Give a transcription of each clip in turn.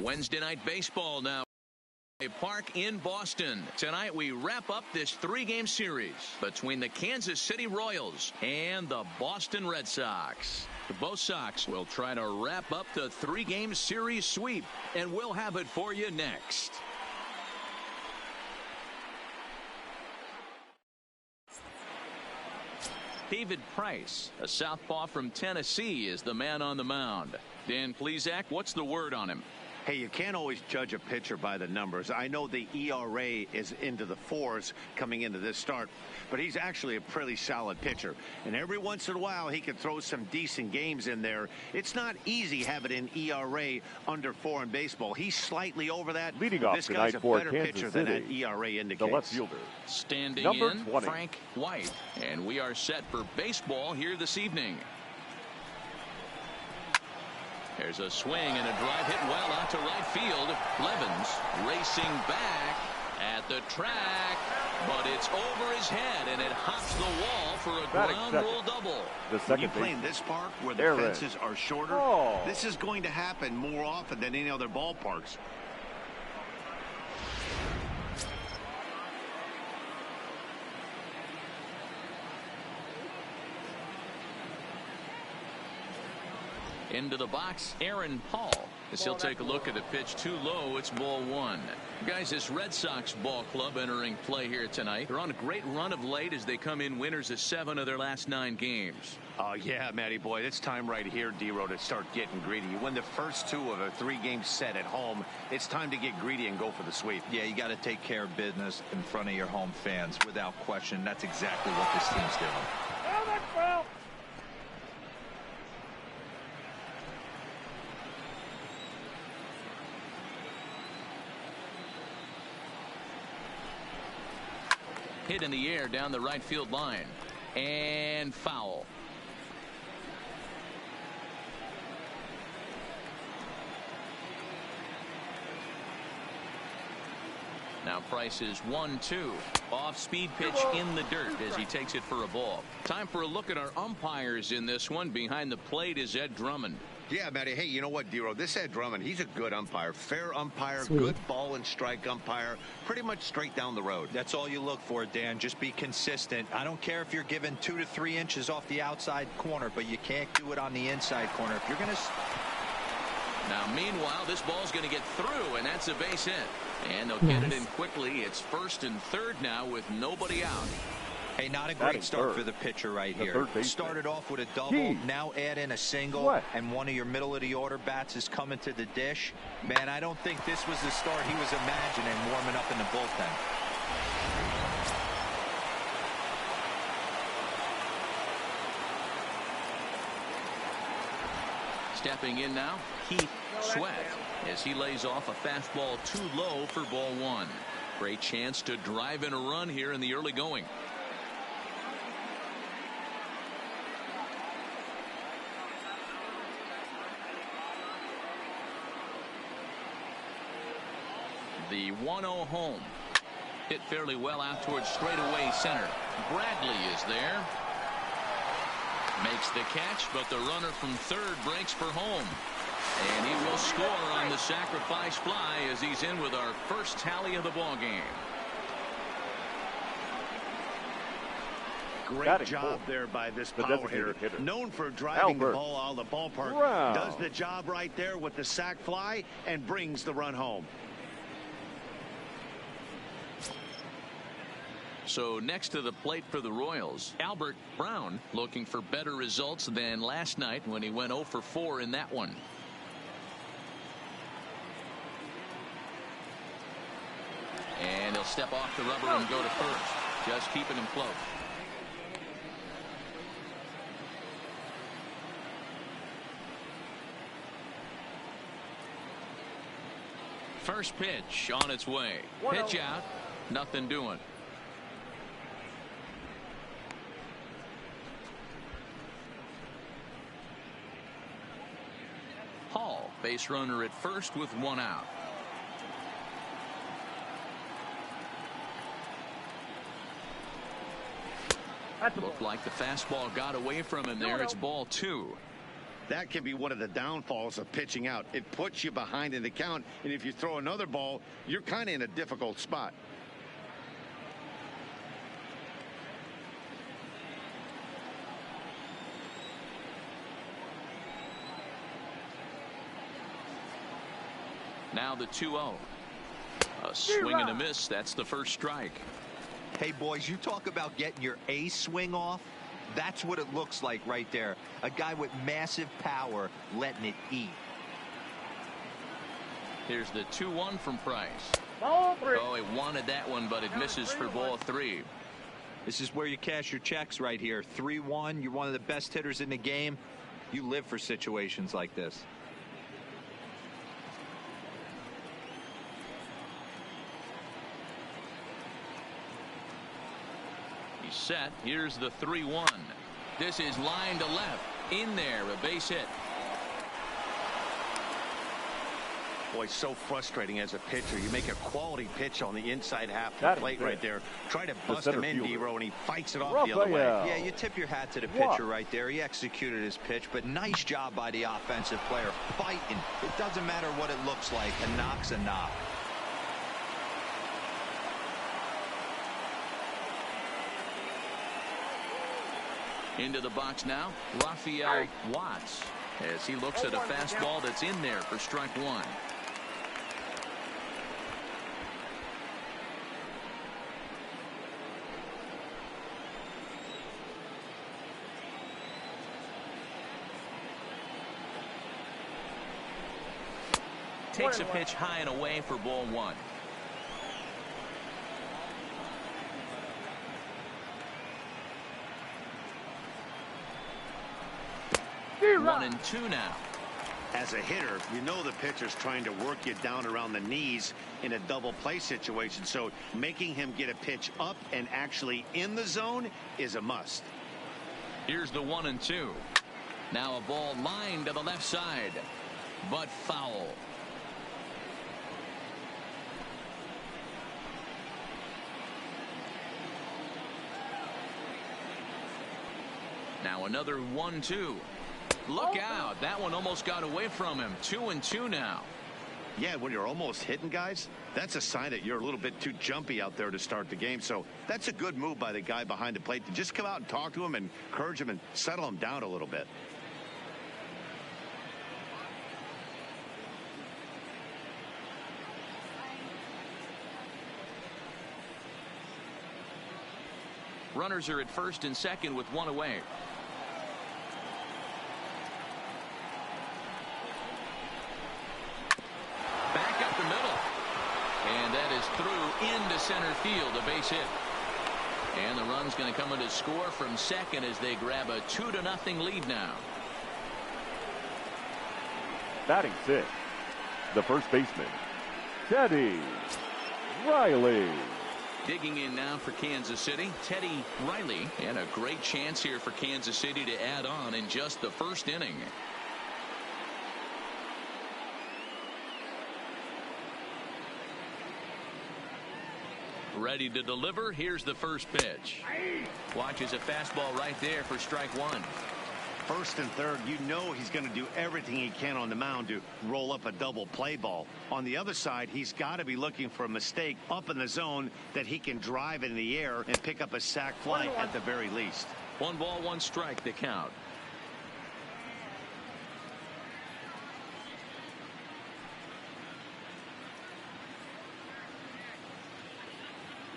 Wednesday night baseball now. Park in Boston. Tonight we wrap up this three-game series between the Kansas City Royals and the Boston Red Sox. Both Sox will try to wrap up the three-game series sweep, and we'll have it for you next. David Price, a southpaw from Tennessee, is the man on the mound. Dan Plesac, what's the word on him? Hey, you can't always judge a pitcher by the numbers. I know the ERA is into the 4s coming into this start, but he's actually a pretty solid pitcher. And every once in a while, he can throw some decent games in there. It's not easy having an ERA under 4 in baseball. He's slightly over that. Leading off this guy's a better Kansas pitcher City, than that ERA indicates. The left fielder. Standing Number in, 20. Frank White. And we are set for baseball here this evening. There's a swing and a drive hit well out to right field. Blevins racing back at the track, but it's over his head and it hops the wall for a ground rule double. When you play in this park where the fences are shorter, this is going to happen more often than any other ballparks. Into the box, Aaron Paul, as he'll take a look at the pitch too low. It's ball 1. Guys, this Red Sox ball club entering play here tonight. They're on a great run of late as they come in winners of 7 of their last 9 games. Oh, yeah, Matty boy, it's time right here, D-Row, to start getting greedy. You win the first 2 of a 3-game set at home. It's time to get greedy and go for the sweep. Yeah, you got to take care of business in front of your home fans without question. That's exactly what this team's doing. Hit in the air down the right field line. And foul. Now Price is 1-2. Off-speed pitch in the dirt as he takes it for a ball. Time for a look at our umpires in this one. Behind the plate is Ed Drummond. Yeah, Matty. Hey, you know what, D-Row? This Ed Drummond, he's a good umpire. Fair umpire, good ball and strike umpire. Pretty much straight down the road. That's all you look for, Dan. Just be consistent. I don't care if you're given 2 to 3 inches off the outside corner, but you can't do it on the inside corner. If you're going to... Now, meanwhile, this ball's going to get through, and that's a base hit. And they'll get it in quickly. It's 1st and 3rd now with nobody out. Hey, not a great start for the pitcher right here. Started off with a double, now add in a single, and one of your middle of the order bats is coming to the dish. Man, I don't think this was the start he was imagining warming up in the bullpen. Stepping in now, Keith Sweat, as he lays off a fastball too low for ball 1. Great chance to drive in a run here in the early going. The 1-0 home. Hit fairly well out towards straightaway center. Bradley is there. Makes the catch, but the runner from 3rd breaks for home. And he will score on the sacrifice fly as he's in with our first tally of the ball game. Great job there by this power hitter. Known for driving the ball out of the ballpark. Does the job right there with the sac fly and brings the run home. So next to the plate for the Royals, Albert Brown, looking for better results than last night when he went 0 for 4 in that one. And he'll step off the rubber and go to first, just keeping him close. First pitch on its way. Pitch out, nothing doing. Hall, base runner at first with 1 out. Looked like the fastball got away from him there. It's ball 2. That can be one of the downfalls of pitching out. It puts you behind in the count, and if you throw another ball, you're kind of in a difficult spot. Now the 2-0. A swing and a miss. That's the first strike. Hey, boys, you talk about getting your A swing off. That's what it looks like right there. A guy with massive power letting it eat. Here's the 2-1 from Price. Ball 3. Oh, he wanted that one, but it misses for ball 3. This is where you cash your checks right here. 3-1. You're one of the best hitters in the game. You live for situations like this. Set. Here's the 3-1. This is line to left. In there, a base hit. Boy, so frustrating as a pitcher. You make a quality pitch on the inside half of the plate right there. Try to bust him in, D-Row, and he fights it off the other way. Yeah, you tip your hat to the pitcher right there. He executed his pitch, but nice job by the offensive player. Fighting. It doesn't matter what it looks like. A knock's a knock. Into the box now, Rafael Watts, as he looks at a fastball that's in there for strike 1. Takes a pitch high and away for ball 1. 1-2 now. As a hitter, you know the pitcher's trying to work you down around the knees in a double play situation, so making him get a pitch up and actually in the zone is a must. Here's the 1-2. Now a ball lined to the left side, but foul. Now another 1-2. Look out. That one almost got away from him. 2-2 now. Yeah, when you're almost hitting guys, that's a sign that you're a little bit too jumpy out there to start the game. So that's a good move by the guy behind the plate to just come out and talk to him and encourage him and settle him down a little bit. Runners are at first and second with one away. Back up the middle. And that is through into center field, a base hit. And the run's going to come in to score from second as they grab a 2-0 lead now. Batting sixth, the first baseman, Teddy Riley. Digging in now for Kansas City, Teddy Riley, and a great chance here for Kansas City to add on in just the first inning. Ready to deliver. Here's the first pitch. Watches a fastball right there for strike 1. First and third, you know he's going to do everything he can on the mound to roll up a double play ball. On the other side, he's got to be looking for a mistake up in the zone that he can drive in the air and pick up a sac fly at the very least. 1 ball, 1 strike, the count.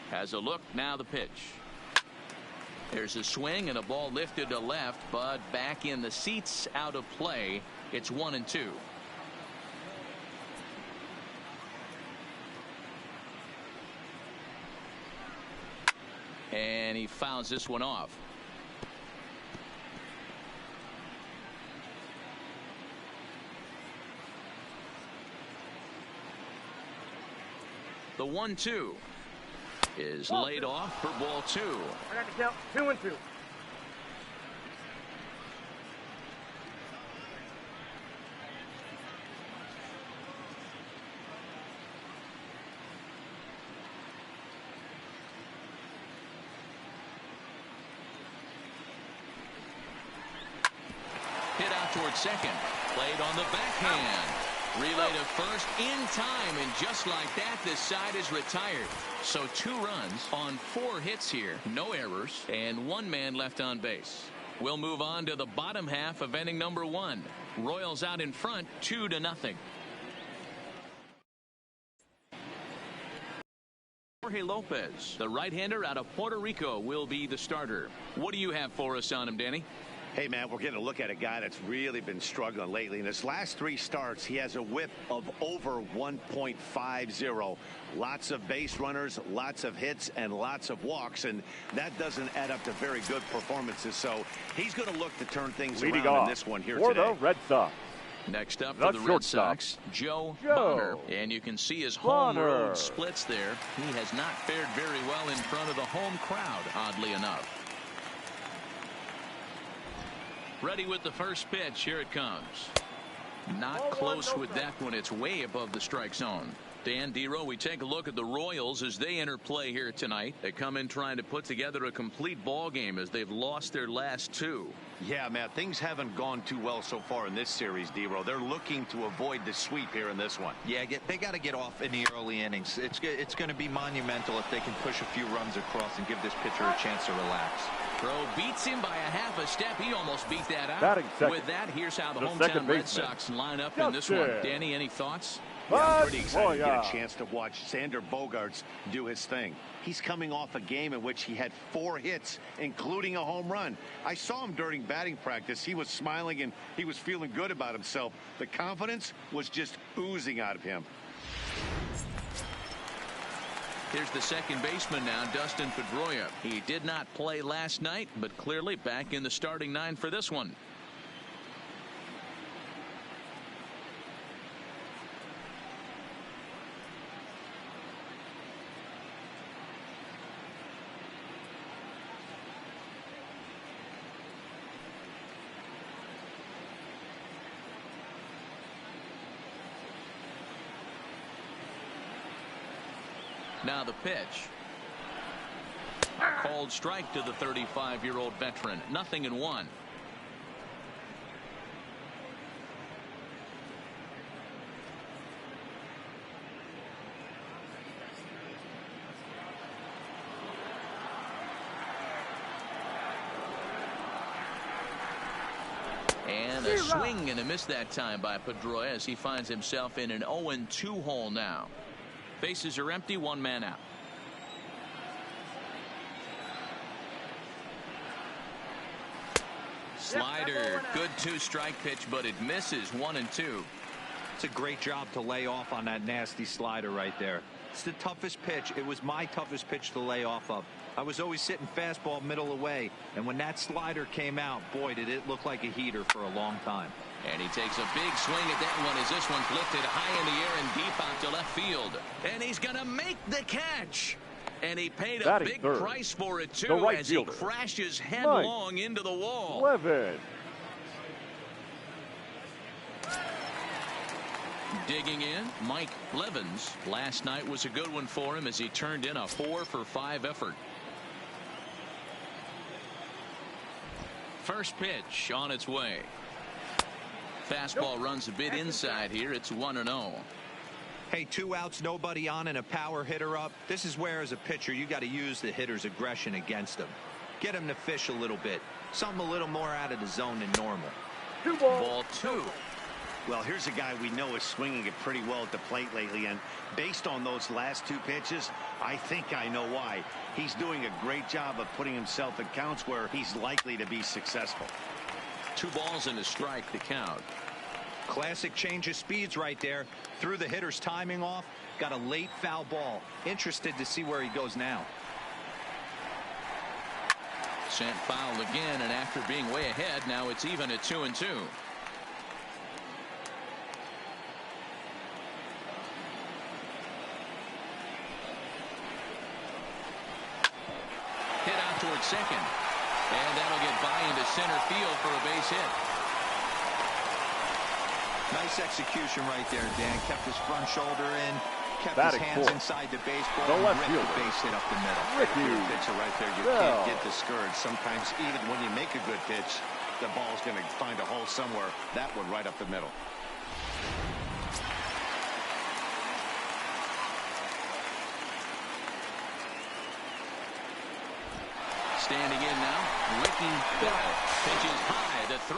Has a look, now the pitch. There's a swing and a ball lifted to left, but back in the seats, out of play. It's 1-2. And he fouls this one off. The 1-2 is laid off for ball 2. I got to count 2-2. Hit out towards second. Played on the backhand. Relay to first in time, and just like that, this side is retired. So 2 runs on 4 hits here. No errors, and 1 man left on base. We'll move on to the bottom half of inning number 1. Royals out in front, 2-0. Jorge Lopez, the right-hander out of Puerto Rico, will be the starter. What do you have for us on him, Danny? Hey, man, we're getting a look at a guy that's really been struggling lately. In his last 3 starts, he has a whip of over 1.50. Lots of base runners, lots of hits, and lots of walks, and that doesn't add up to very good performances. So he's going to look to turn things around in this one here for today. the Red Sox. Next up for the Red Sox, Joe Bonner. And you can see his home road splits there. He has not fared very well in front of the home crowd, oddly enough. Ready with the first pitch. Here it comes. Not close with that one. It's way above the strike zone. Dan Dero, we take a look at the Royals as they enter play here tonight. They come in trying to put together a complete ball game as they've lost their last 2. Yeah, man, things haven't gone too well so far in this series, Dero. They're looking to avoid the sweep here in this one. Yeah, they got to get off in the early innings. It's going to be monumental if they can push a few runs across and give this pitcher a chance to relax. Throw beats him by a half a step. He almost beat that out. With that, here's how the hometown Red Sox line up in this one. Danny, any thoughts? Yeah, I'm pretty excited to get a chance to watch Xander Bogaerts do his thing. He's coming off a game in which he had 4 hits, including a home run. I saw him during batting practice. He was smiling and he was feeling good about himself. The confidence was just oozing out of him. Here's the second baseman now, Dustin Pedroia. He did not play last night, but clearly back in the starting 9 for this one. Now the pitch. Called strike to the 35-year-old veteran. 0-1. And a swing and a miss that time by Pedroia as he finds himself in an 0-2 hole now. Bases are empty, 1 man out. Slider, good 2-strike pitch, but it misses. 1-2. It's a great job to lay off on that nasty slider right there. It's the toughest pitch. It was my toughest pitch to lay off of. I was always sitting fastball middle away, and when that slider came out, boy, did it look like a heater for a long time. And he takes a big swing at that one as this one's lifted high in the air and deep out to left field. And he's going to make the catch. And he paid a big price for it, too, as he crashes headlong into the wall. Digging in, Mike Blevins. Last night was a good one for him as he turned in a 4-for-5 effort. First pitch on its way. Fastball runs a bit inside here. It's 1-0. Hey, 2 outs, nobody on, and a power hitter up. This is where, as a pitcher, you got to use the hitter's aggression against him. Get him to fish a little bit. Something a little more out of the zone than normal. Ball 2. Well, here's a guy we know is swinging it pretty well at the plate lately, and based on those last 2 pitches, I think I know why. He's doing a great job of putting himself in counts where he's likely to be successful. 2 balls and a strike to count. Classic change of speeds right there. Threw the hitter's timing off. Got a late foul ball. Interested to see where he goes now. Sent foul again, and after being way ahead, now it's even at 2-2. Hit out towards second. And that'll get by into center field for a base hit. Nice execution right there, Dan. Kept his front shoulder in, kept his hands inside the baseball, and ripped the base hit up the middle. Good pitcher right there. You can't get discouraged. Sometimes even when you make a good pitch, the ball's going to find a hole somewhere. That one right up the middle. Standing in now, Ricky Bell pitches high. The throw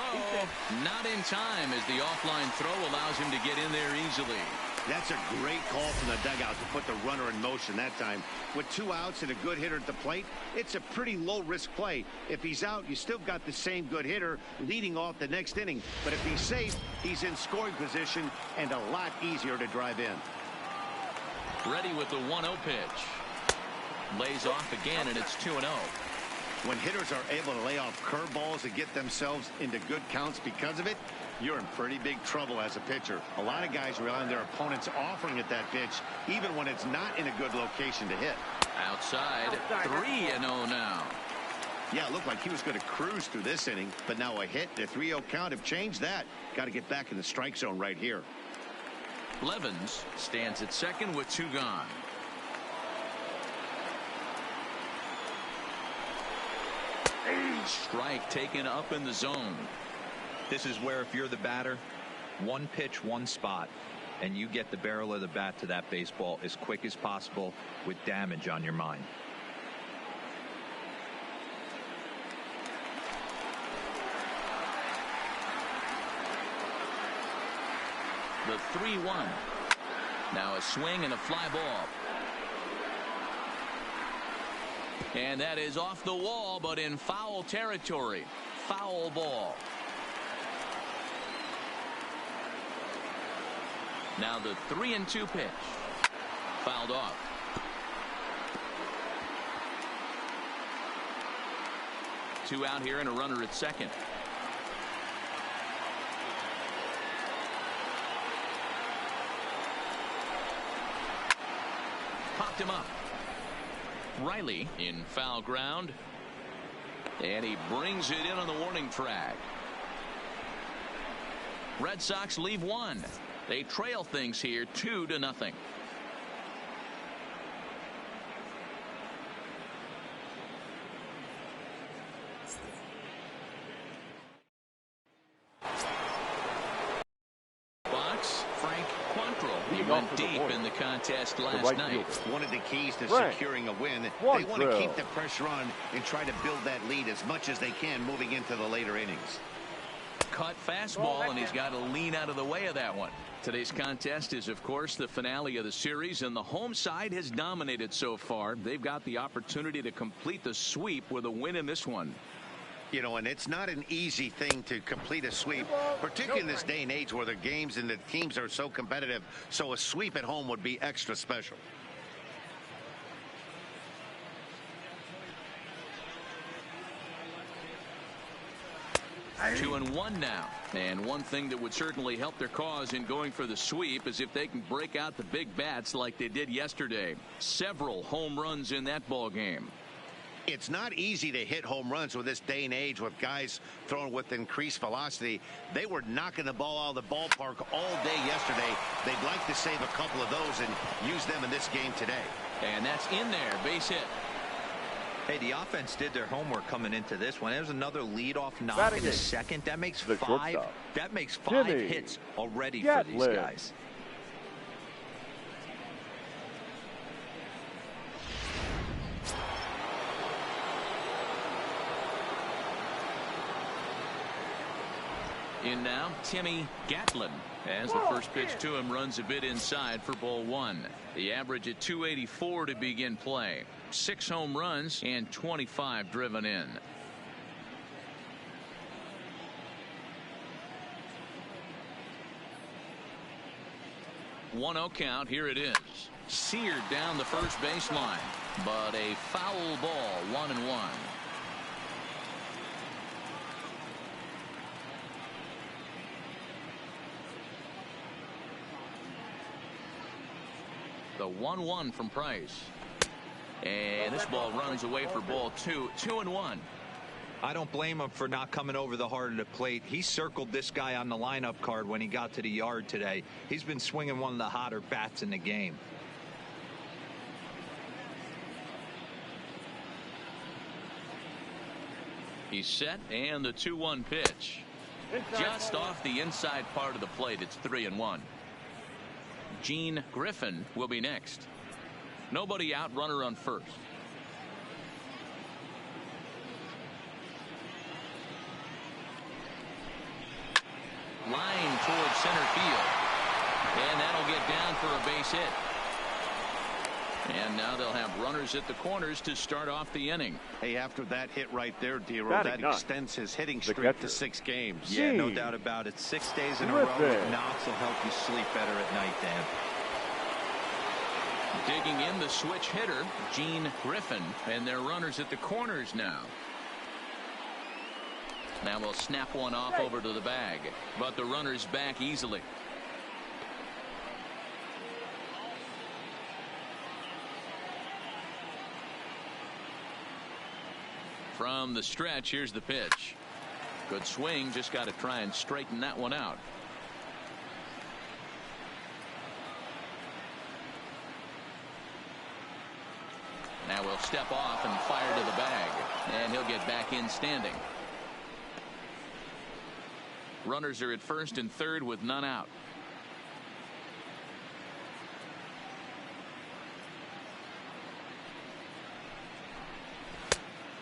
not in time as the offline throw allows him to get in there easily. That's a great call from the dugout to put the runner in motion that time. With 2 outs and a good hitter at the plate, it's a pretty low-risk play. If he's out, you still got the same good hitter leading off the next inning. But if he's safe, he's in scoring position and a lot easier to drive in. Ready with the 1-0 pitch. Lays off again, and it's 2-0. When hitters are able to lay off curveballs and get themselves into good counts because of it, you're in pretty big trouble as a pitcher. A lot of guys rely on their opponents offering at that pitch, even when it's not in a good location to hit. Outside 3-0 now. Yeah, it looked like he was going to cruise through this inning, but now a hit, the 3-0 count have changed that. Got to get back in the strike zone right here. Levens stands at second with 2 gone. Strike taken up in the zone. This is where if you're the batter, 1 pitch, 1 spot, and you get the barrel of the bat to that baseball as quick as possible with damage on your mind. The 3-1. Now a swing and a fly ball. And that is off the wall, but in foul territory. Foul ball. Now the 3-2 pitch. Fouled off. Two out here and a runner at second. Popped him up. Riley in foul ground. And he brings it in on the warning track. Red Sox leave 1. They trail things here 2-0. Went deep in the contest last night. One of the keys to securing a win, they want to keep the pressure on and try to build that lead as much as they can moving into the later innings. Cut fastball, and he's got to lean out of the way of that one. Today's contest is, of course, the finale of the series, and the home side has dominated so far. They've got the opportunity to complete the sweep with a win in this one. You know, and it's not an easy thing to complete a sweep, particularly in this day and age where the games and the teams are so competitive. So a sweep at home would be extra special. Two and one now. And one thing that would certainly help their cause in going for the sweep is if they can break out the big bats like they did yesterday. Several home runs in that ball game. It's not easy to hit home runs with this day and age with guys throwing with increased velocity. They were knocking the ball out of the ballpark all day yesterday. They'd like to save a couple of those and use them in this game today. And that's in there, base hit. Hey, the offense did their homework coming into this one. There's another leadoff knock in the second. That makes five. That makes 5 hits already for these guys. In now, Timmy Gatlin. As the first pitch to him runs a bit inside for ball 1. The average at 284 to begin play. 6 home runs and 25 driven in. 1-0 count. Here it is. Seared down the first baseline, but a foul ball. 1-1. The 1-1 from Price. And this ball runs away for ball 2. 2-1. I don't blame him for not coming over the heart of the plate. He circled this guy on the lineup card when he got to the yard today. He's been swinging one of the hotter bats in the game. He's set, and the 2-1 pitch. Just off the inside part of the plate. It's 3-1. Gene Griffin will be next. Nobody out, runner on first. Line towards center field. And that'll get down for a base hit. And now they'll have runners at the corners to start off the inning. Hey, after that hit right there, Dero, that extends his hitting streak to 6 games. Yeah, no doubt about it. 6 days in a row with knocks will help you sleep better at night, Dan. Digging in the switch hitter, Gene Griffin, and their runners at the corners now. Now we'll snap one off over to the bag, but the runner's back easily. From the stretch, here's the pitch. Good swing, just got to try and straighten that one out. Now we'll step off and fire to the bag, and he'll get back in standing. Runners are at first and third with none out.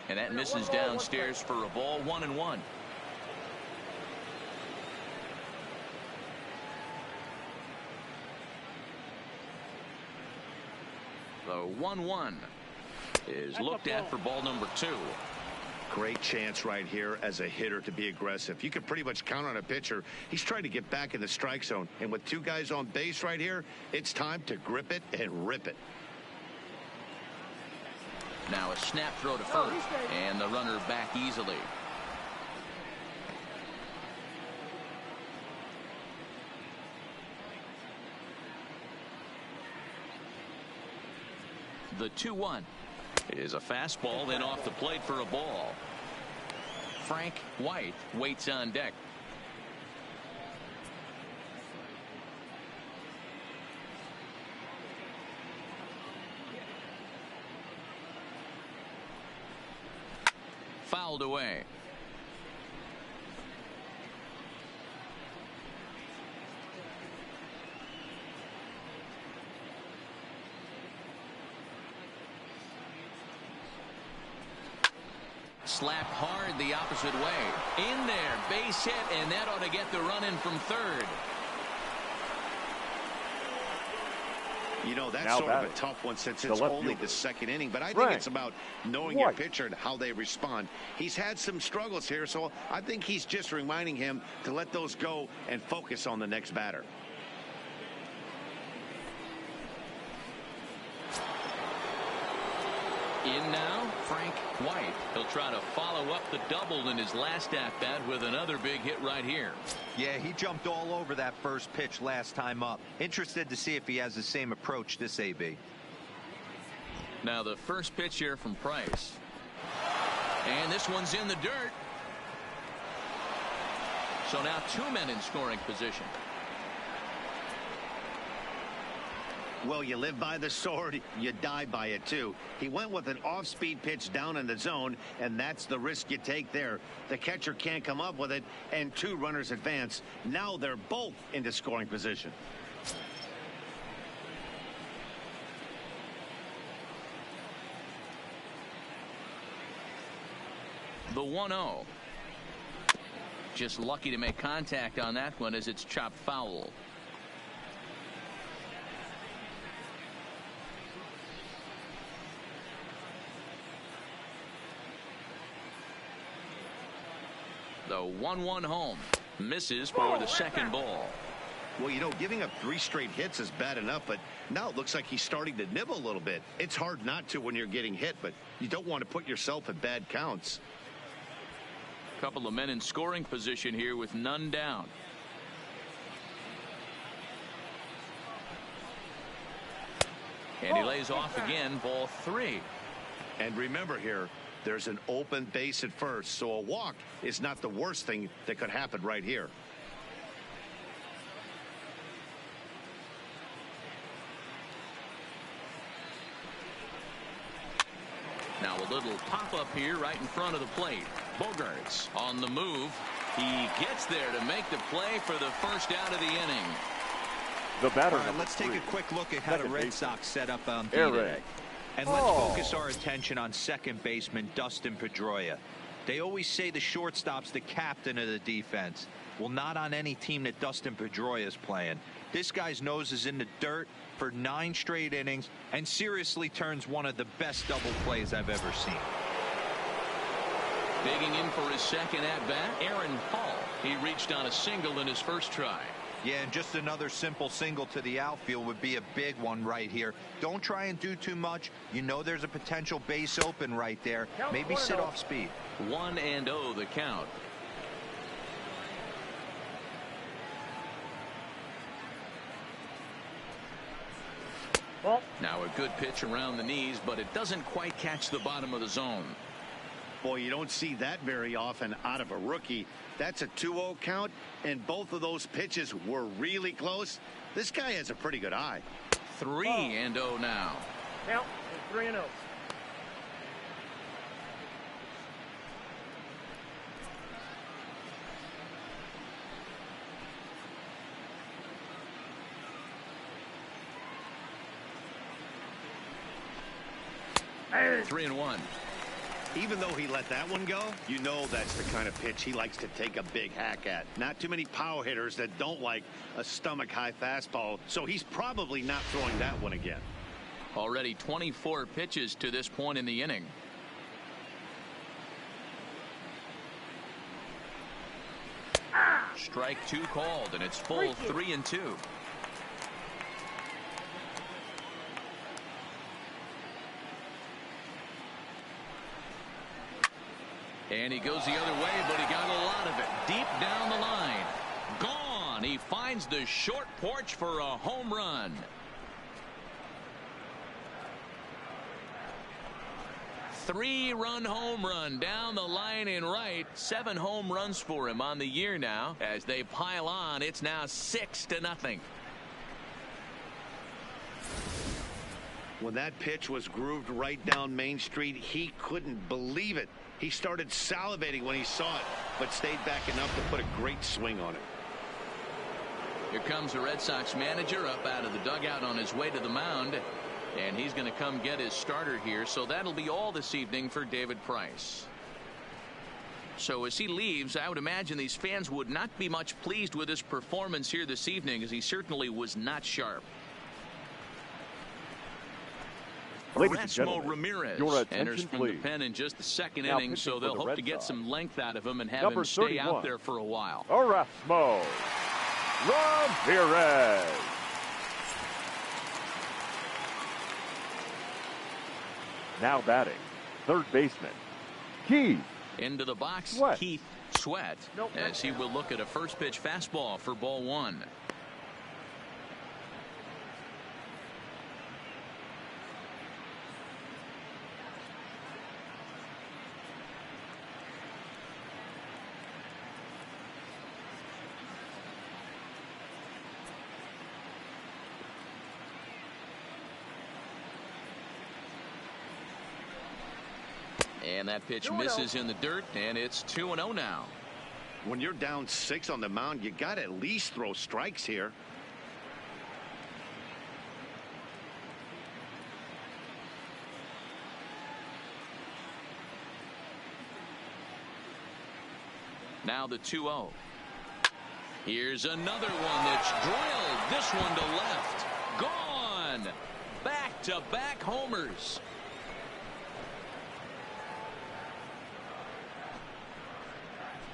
And that misses downstairs for a ball. 1-1. The 1-1 is looked at for ball number 2. Great chance right here as a hitter to be aggressive. You can pretty much count on a pitcher. He's trying to get back in the strike zone. And with 2 guys on base right here, it's time to grip it and rip it. Now a snap throw to first, and the runner back easily. The 2-1 is a fastball, then off the plate for a ball. Frank White waits on deck. Fouled away. Slapped hard the opposite way. In there, base hit, and that ought to get the run in from third. You know, that's sort of a tough one since it's only the second inning. But I think it's about knowing your pitcher and how they respond. He's had some struggles here, so I think he's just reminding him to let those go and focus on the next batter. In now, Frank White. He'll try to follow up the double in his last at-bat with another big hit right here. Yeah, he jumped all over that first pitch last time up. Interested to see if he has the same approach this AB. Now the first pitch here from Price. And this one's in the dirt. So now 2 men in scoring position. Well, you live by the sword, you die by it too. He went with an off-speed pitch down in the zone, and that's the risk you take there. The catcher can't come up with it, and 2 runners advance. Now they're both into scoring position. The 1-0. Just lucky to make contact on that one as it's chopped foul. The 1-1 home misses for the second ball. Well, you know, giving up 3 straight hits is bad enough, but now it looks like he's starting to nibble a little bit. It's hard not to when you're getting hit, but you don't want to put yourself in bad counts. Couple of men in scoring position here with none down. And he lays off again, ball 3. And remember here, there's an open base at first, so a walk is not the worst thing that could happen right here. Now a little pop-up here right in front of the plate. Bogarts on the move. He gets there to make the play for the first out of the inning. The batter. All right, let's take a quick look at how the Red Sox set up on D Eric. today. And let's focus our attention on second baseman Dustin Pedroia. They always say the shortstop's the captain of the defense. Well, not on any team that Dustin Pedroia is playing. This guy's nose is in the dirt for 9 straight innings and seriously turns one of the best double plays I've ever seen. Digging in for his second at-bat, Aaron Hall. He reached on a single in his first try. Yeah, and just another simple single to the outfield would be a big one right here. Don't try and do too much. You know there's a potential base open right there. Maybe sit off speed. 1-0 the count. Now a good pitch around the knees, but it doesn't quite catch the bottom of the zone. Boy, you don't see that very often out of a rookie. That's a 2-0 count, and both of those pitches were really close. This guy has a pretty good eye. 3-0 now. Count 3-0. Hey. 3-1. Even though he let that one go, you know that's the kind of pitch he likes to take a big hack at. Not too many power hitters that don't like a stomach-high fastball, so he's probably not throwing that one again. Already 24 pitches to this point in the inning. Strike 2 called, and it's full 3-2. And he goes the other way, but he got a lot of it deep down the line. Gone. He finds the short porch for a home run. Three-run home run down the line in right. 7 home runs for him on the year now. As they pile on, it's now 6-0. When that pitch was grooved right down Main Street, he couldn't believe it. He started salivating when he saw it, but stayed back enough to put a great swing on it. Here comes the Red Sox manager up out of the dugout on his way to the mound, and he's going to come get his starter here. So that'll be all this evening for David Price. So as he leaves, I would imagine these fans would not be much pleased with his performance here this evening, as he certainly was not sharp. Erasmo Ramirez enters from the pen in just the second inning, so they'll hope to get some length out of him and have him stay out there for a while. Erasmo Ramirez. Now batting, third baseman, Keith. Into the box, Sweat. Keith Sweat, as he will look at a first pitch fastball for ball 1. And that pitch misses in the dirt, and it's 2-0 now. When you're down 6 on the mound, you got to at least throw strikes here. Now the 2-0. Here's another one that's drilled. This one to left. Gone. Back-to-back homers.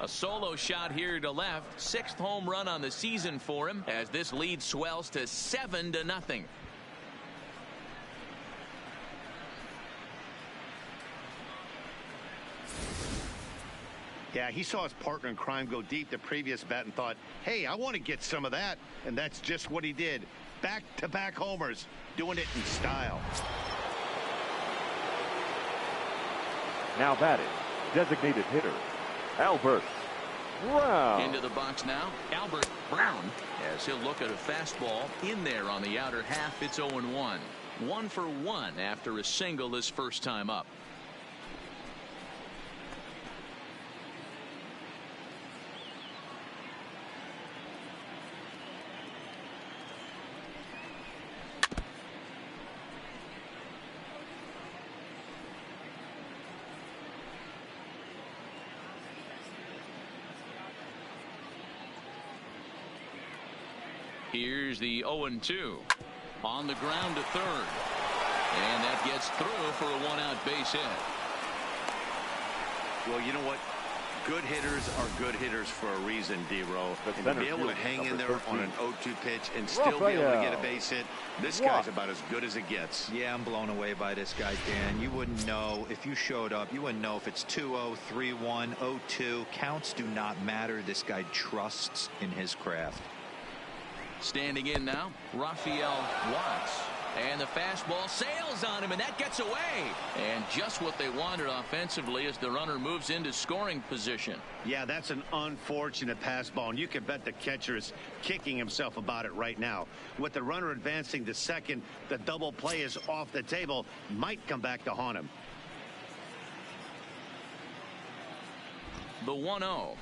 A solo shot here to left. 6th home run on the season for him, as this lead swells to 7-0. Yeah, he saw his partner in crime go deep the previous bat and thought, hey, I want to get some of that. And that's just what he did. Back-to-back homers, doing it in style. Now batting, designated hitter, Albert Brown. Into the box now, Albert Brown, as he'll look at a fastball in there on the outer half. It's 0-1. 1 for 1 after a single his first time up. Here's the 0-2. On the ground to third. And that gets through for a one-out base hit. Well, you know what? Good hitters are good hitters for a reason, D-Row. And to be able to hang in there on an 0-2 pitch and still be able to get a base hit, this guy's about as good as it gets. Yeah, I'm blown away by this guy, Dan. You wouldn't know if you showed up. You wouldn't know if it's 2-0, 3-1, 0-2. Counts do not matter. This guy trusts in his craft. Standing in now, Rafael Watts. And the fastball sails on him, and that gets away. And just what they wanted offensively as the runner moves into scoring position. Yeah, that's an unfortunate pass ball, and you can bet the catcher is kicking himself about it right now. With the runner advancing to second, the double play is off the table. Might come back to haunt him. The 1-0.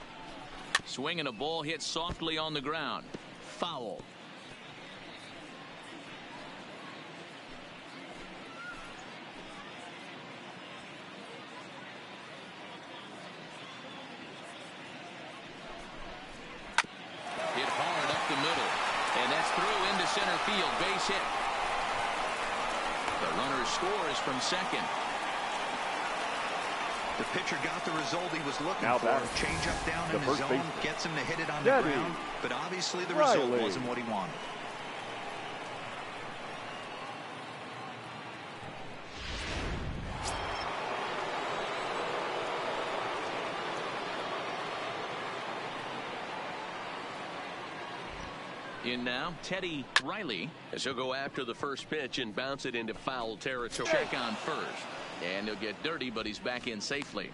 Swinging a ball hit softly on the ground. Foul. Hit hard up the middle. And that's through into center field. Base hit. The runner scores from second. The pitcher got the result he was looking Now for. Change up down in the zone. Gets him to hit it on the ground. But obviously the result wasn't what he wanted. In now, Teddy Riley, as he'll go after the first pitch and bounce it into foul territory. Check on first. And he'll get dirty, but he's back in safely.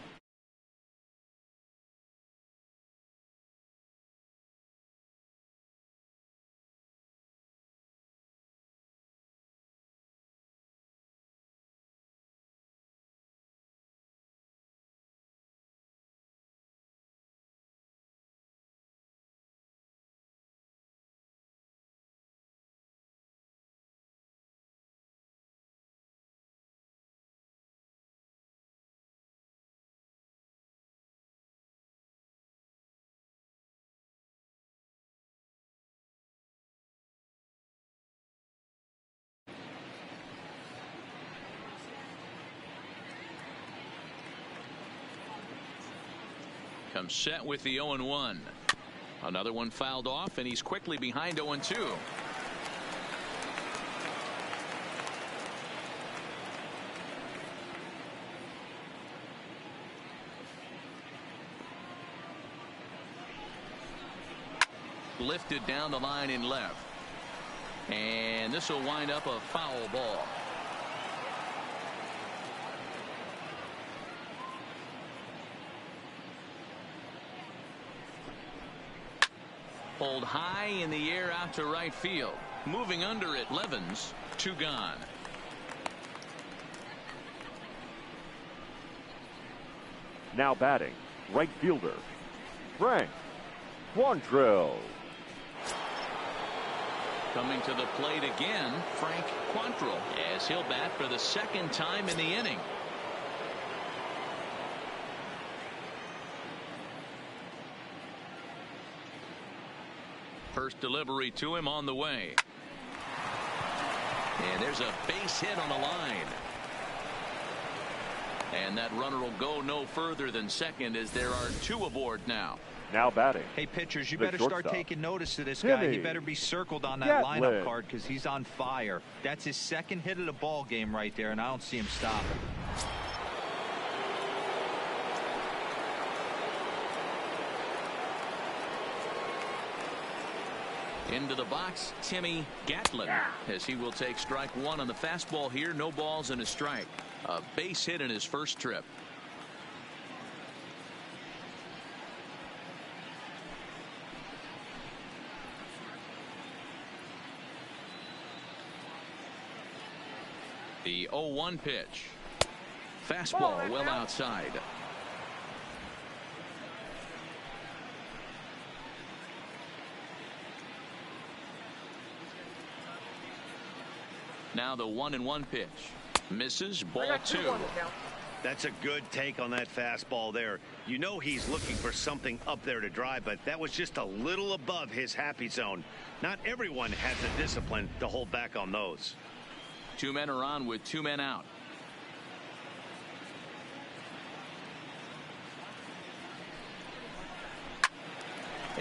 Comes set with the 0-1. Another one fouled off, and he's quickly behind 0-2. Lifted down the line in left. And this will wind up a foul ball. Pulled high in the air out to right field. Moving under it, Levens, 2 gone. Now batting, right fielder, Frank Quantrill. Coming to the plate again, Frank Quantrill, as he'll bat for the second time in the inning. First delivery to him on the way. And there's a base hit on the line. And that runner will go no further than second as there are 2 aboard now. Now batting. Hey, pitchers, you better start taking notice of this guy. He better be circled on that lineup card because he's on fire. That's his second hit of the ball game right there, and I don't see him stopping. Into the box, Timmy Gatlin, as he will take strike 1 on the fastball here. No balls and a strike. A base hit in his first trip. The 0-1 pitch. Fastball well outside. Now the 1-1 pitch. Misses, ball 2. That's a good take on that fastball there. You know he's looking for something up there to drive, but that was just a little above his happy zone. Not everyone has the discipline to hold back on those. 2 men are on with 2 men out.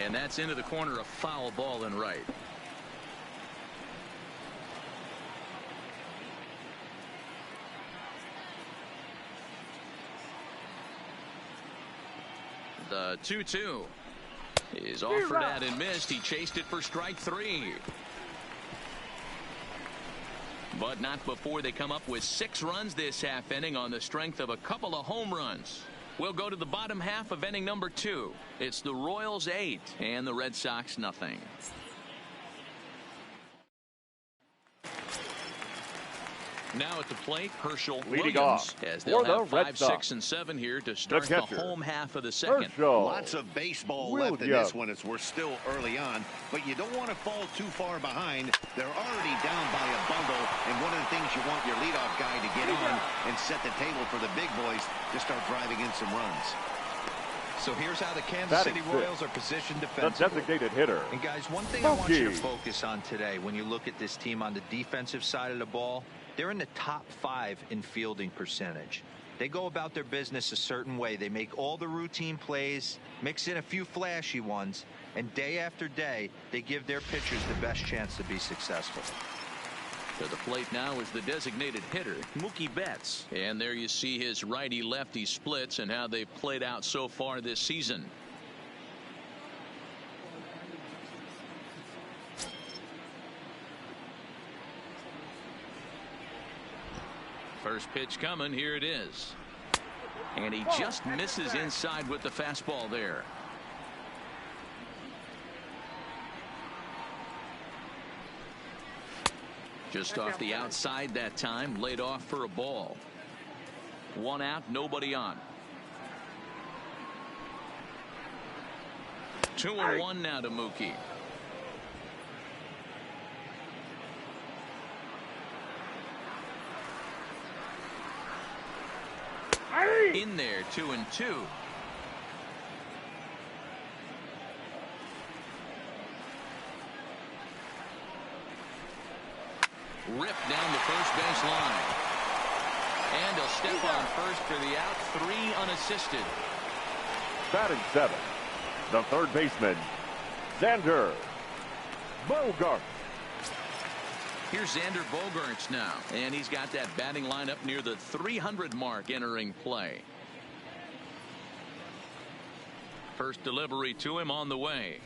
And that's into the corner, a foul ball and right. The 2-2 is offered at and missed. He chased it for strike 3. But not before they come up with 6 runs this half inning on the strength of a couple of home runs. We'll go to the bottom half of inning number 2. It's the Royals 8 and the Red Sox nothing. Now at the plate, Herschel Williams, as they'll have 5, 6, and 7 here to start the home half of the second. Lots of baseball left in this one as we're still early on, but you don't want to fall too far behind. They're already down by a bundle, and one of the things you want your leadoff guy to get on and set the table for the big boys to start driving in some runs. So here's how the Kansas City Royals are positioned defensively. The designated hitter. And guys, one thing I want you to focus on today when you look at this team on the defensive side of the ball, they're in the top 5 in fielding percentage. They go about their business a certain way. They make all the routine plays, mix in a few flashy ones, and day after day, they give their pitchers the best chance to be successful. To the plate now is the designated hitter, Mookie Betts. And there you see his righty-lefty splits and how they've played out so far this season. First pitch coming. Here it is. And he just misses inside with the fastball there. Just off the outside that time, laid off for a ball. 1 out, nobody on. 2-1 now to Mookie. In there, 2-2. Ripped down the first base line. And he'll step on first for the out, 3 unassisted. Batting 7, the third baseman, Xander Bogaerts. Here's Xander Bogaerts now, and he's got that batting line up near the 300 mark entering play. First delivery to him on the way.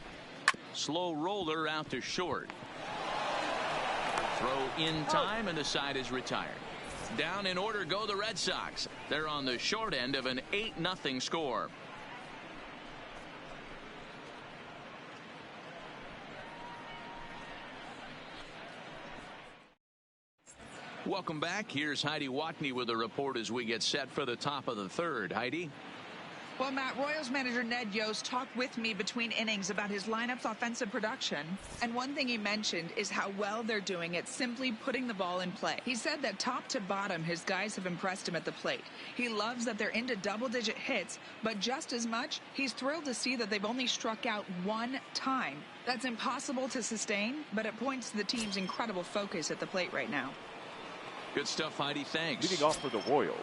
Slow roller out to short. Throw in time, and the side is retired. Down in order go the Red Sox. They're on the short end of an 8-0 score. Welcome back. Here's Heidi Watney with a report as we get set for the top of the third. Heidi? Well, Matt, Royals manager Ned Yost talked with me between innings about his lineup's offensive production. And one thing he mentioned is how well they're doing at simply putting the ball in play. He said that top to bottom, his guys have impressed him at the plate. He loves that they're into double-digit hits, but just as much, he's thrilled to see that they've only struck out 1 time. That's impossible to sustain, but it points to the team's incredible focus at the plate right now. Good stuff, Heidi. Thanks. Leading off for the Royals.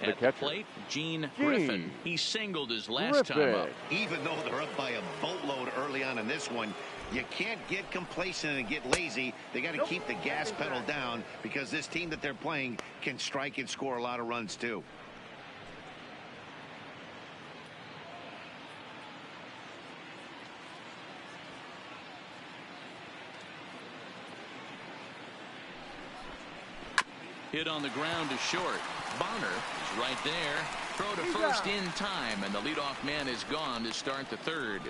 At the plate, Gene Griffin. He singled his last time up. Even though they're up by a boatload early on in this one, you can't get complacent and get lazy. They got to keep the gas pedal down because this team that they're playing can strike and score a lot of runs too. Hit on the ground to short. Bonner is right there. Throw to first in time, and the leadoff man is gone to start the third.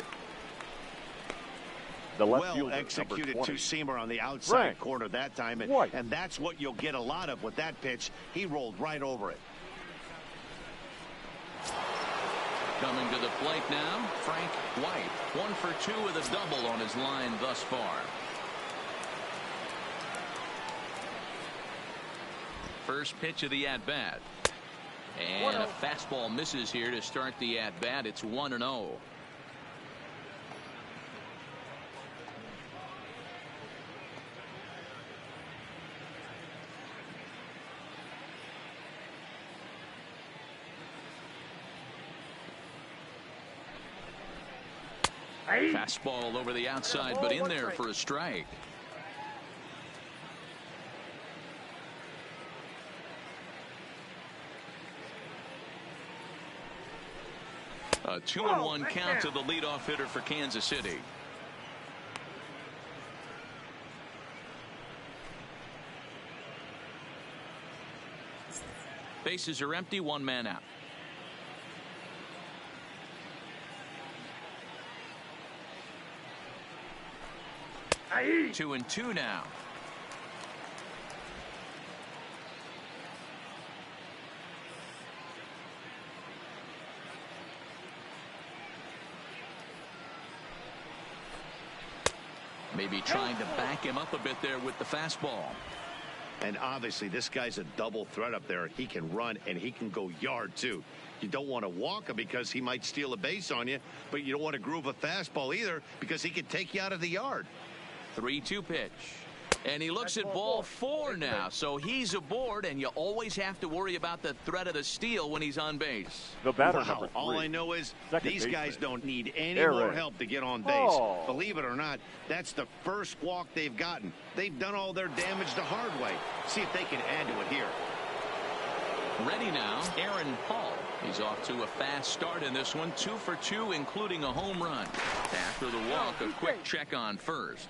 The left well fielder, executed two-seamer on the outside corner that time, and that's what you'll get a lot of with that pitch. He rolled right over it. Coming to the plate now, Frank White. 1 for 2 with a double on his line thus far. First pitch of the at-bat. And a fastball misses here to start the at-bat. It's 1-0. Fastball over the outside, but in there for a strike. A 2-1 count to the leadoff hitter for Kansas City. Bases are empty, one man out. 2-2 now. Maybe trying to back him up a bit there with the fastball. And obviously this guy's a double threat up there. He can run and he can go yard too. You don't want to walk him because he might steal a base on you, but you don't want to groove a fastball either because he can take you out of the yard. 3-2 pitch. And he looks at ball 4 now, so he's aboard, and you always have to worry about the threat of the steal when he's on base. The batter, wow. number 3. All I know is these guys don't need any Aaron. more help to get on base. Believe it or not, that's the first walk they've gotten. They've done all their damage the hard way. See if they can add to it here. Ready now, Aaron Paul. He's off to a fast start in this one, 2 for 2, including a home run. After the walk, a quick check on first.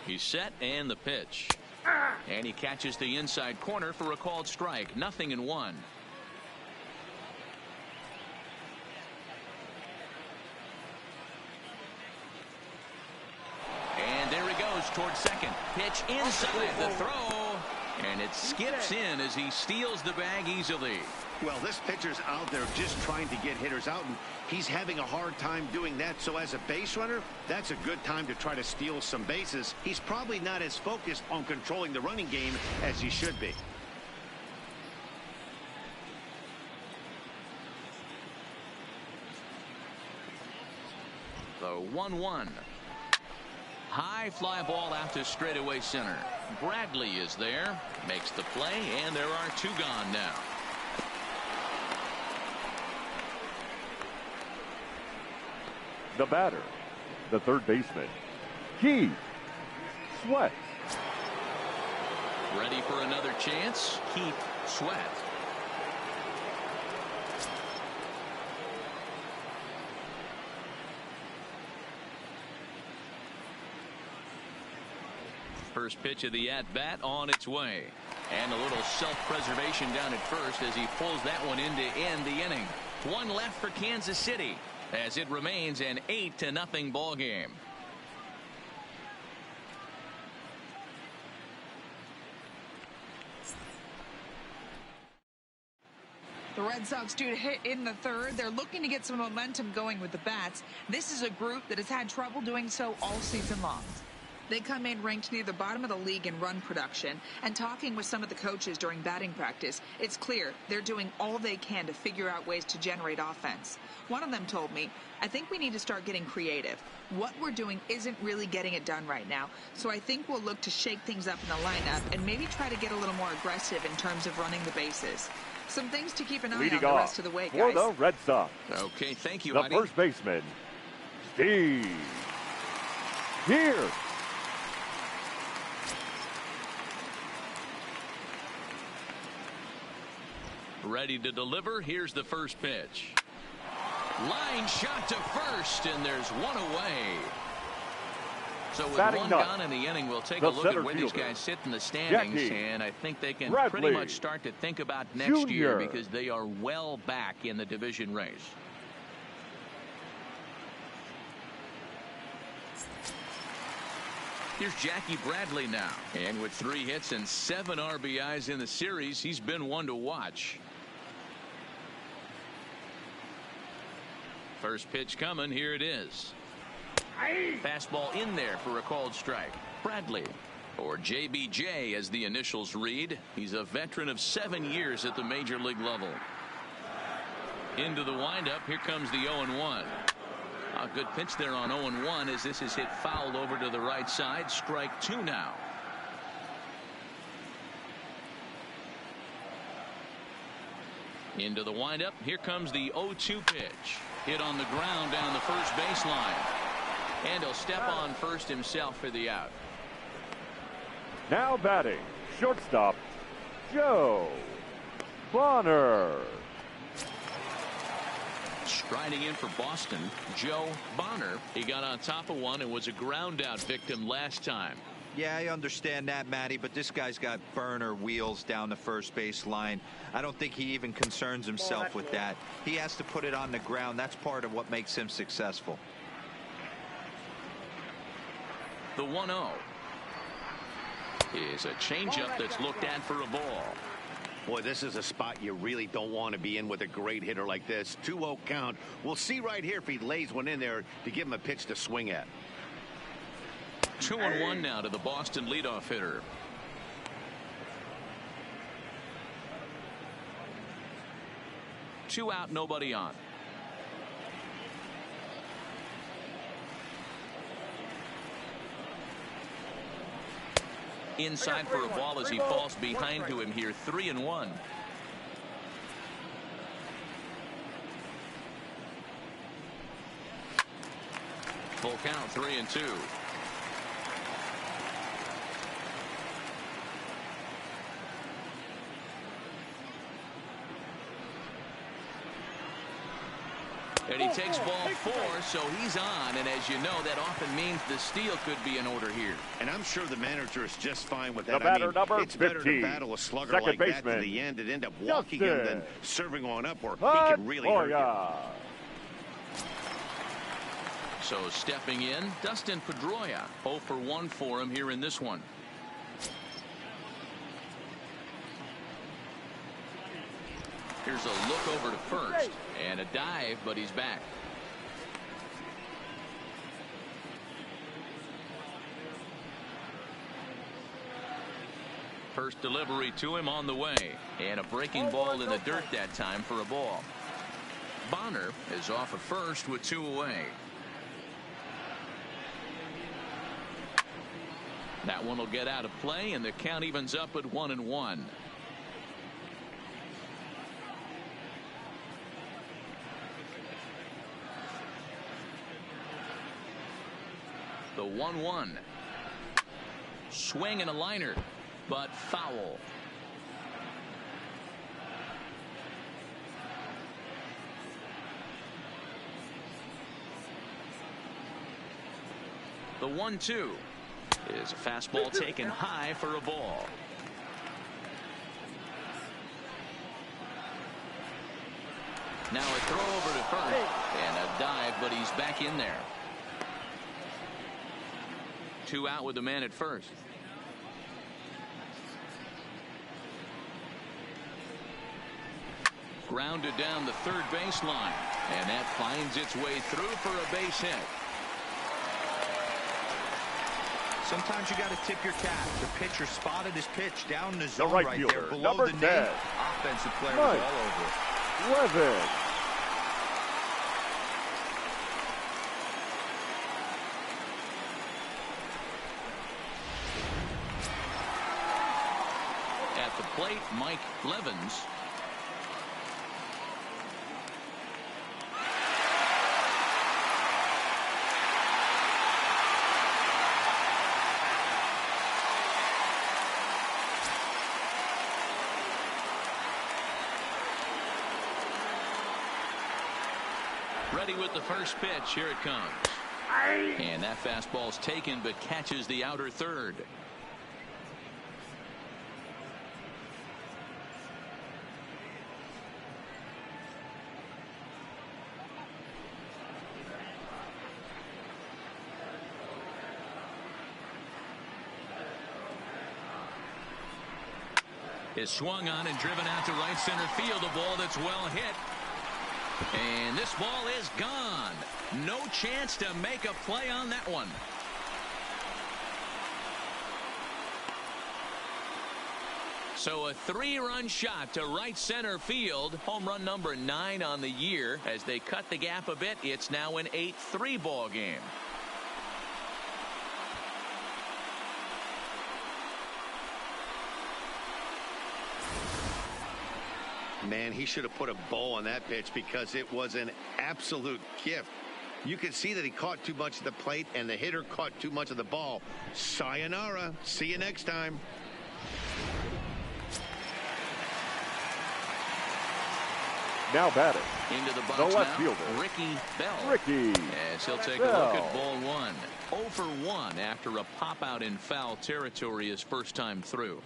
He's set, and the pitch. And he catches the inside corner for a called strike. 0-1. And there he goes towards second. Pitch inside the throw. And it skips in as he steals the bag easily. Well, this pitcher's out there just trying to get hitters out, and he's having a hard time doing that. So as a base runner, that's a good time to try to steal some bases. He's probably not as focused on controlling the running game as he should be. The 1-1. High fly ball out to straightaway center. Bradley is there, makes the play, and there are 2 gone now. The batter, the third baseman, Keith Sweat. Ready for another chance, Keith Sweat. First pitch of the at-bat on its way. And a little self-preservation down at first as he pulls that one in to end the inning. 1 left for Kansas City as it remains an 8-0 ball game. The Red Sox due to hit in the third. They're looking to get some momentum going with the bats. This is a group that has had trouble doing so all season long. They come in ranked near the bottom of the league in run production, and talking with some of the coaches during batting practice, it's clear they're doing all they can to figure out ways to generate offense. One of them told me, I think we need to start getting creative. What we're doing isn't really getting it done right now, so I think we'll look to shake things up in the lineup and maybe try to get a little more aggressive in terms of running the bases. Some things to keep an eye on the rest of the way, guys. For the Red Sox. Okay, thank you, The Heidi. first baseman, Steve Pearce. Ready to deliver. Here's the first pitch. Line shot to first, and there's one away. So with Batting one ninth, gone in the inning, we'll take the a look at center where these fielder, guys sit in the standings, Jackie and I think they can Bradley pretty much start to think about next year Jr. because they are well back in the division race. Here's Jackie Bradley now, and with 3 hits and 7 RBIs in the series, he's been one to watch. First pitch coming. Here it is. Fastball in there for a called strike. Bradley, or JBJ as the initials read. He's a veteran of 7 years at the major league level. Into the windup. Here comes the 0-1. A good pitch there on 0-1 as this is hit fouled over to the right side. Strike 2 now. Into the windup. Here comes the 0-2 pitch. Hit on the ground down the first baseline. And he'll step on first himself for the out. Now batting, shortstop, Joe Bonner. Striding in for Boston, Joe Bonner. He got on top of one and was a ground out victim last time. Yeah, I understand that, Matty, but this guy's got burner wheels down the first base line. I don't think he even concerns himself with that. He has to put it on the ground. That's part of what makes him successful. The 1-0 is a changeup that's looked at for a ball. Boy, this is a spot you really don't want to be in with a great hitter like this. 2-0 count. We'll see right here if he lays one in there to give him a pitch to swing at. 2-1 now to the Boston leadoff hitter. Two out, nobody on. Inside for a ball as he falls behind to him here. 3-1. Full count, 3-2. And he takes ball 4, so he's on. And as you know, that often means the steal could be in order here. And I'm sure the manager is just fine with that. The batter, number it's 15, better to battle a slugger second like baseman, that to the end and end up walking him than serving one up where he can really hurt you. So stepping in, Dustin Pedroia. 0 for 1 for him here in this one. Here's a look over to first and a dive, but he's back. First delivery to him on the way, and a breaking ball in the dirt that time for a ball. Bonner is off at first with 2 away. That one will get out of play, and the count evens up at 1-1. The 1-1. Swing and a liner, but foul. The 1-2 is a fastball taken high for a ball. Now a throw over to first and a dive, but he's back in there. 2 out with the man at first. Grounded down the third baseline, and that finds its way through for a base hit. Sometimes you got to tip your cap. The pitcher spotted his pitch down the zone right right fielder, there below number the 10. knee. Offensive player was all over it. Levin. At the plate, Mike Levins. Ready with the first pitch. Here it comes. And that fastball's taken, but catches the outer third. Is swung on and driven out to right center field. A ball that's well hit. And this ball is gone. No chance to make a play on that one. So a 3-run shot to right center field. Home run number 9 on the year. As they cut the gap a bit, it's now an 8-3 ball game. Man, he should have put a bow on that pitch because it was an absolute gift. You can see that he caught too much of the plate and the hitter caught too much of the ball. Sayonara. See you next time. Now batting. Into the box the left now, fielder, Ricky Bell. Ricky. As he'll take a look at ball 1. 0 for 1 after a pop out in foul territory his first time through.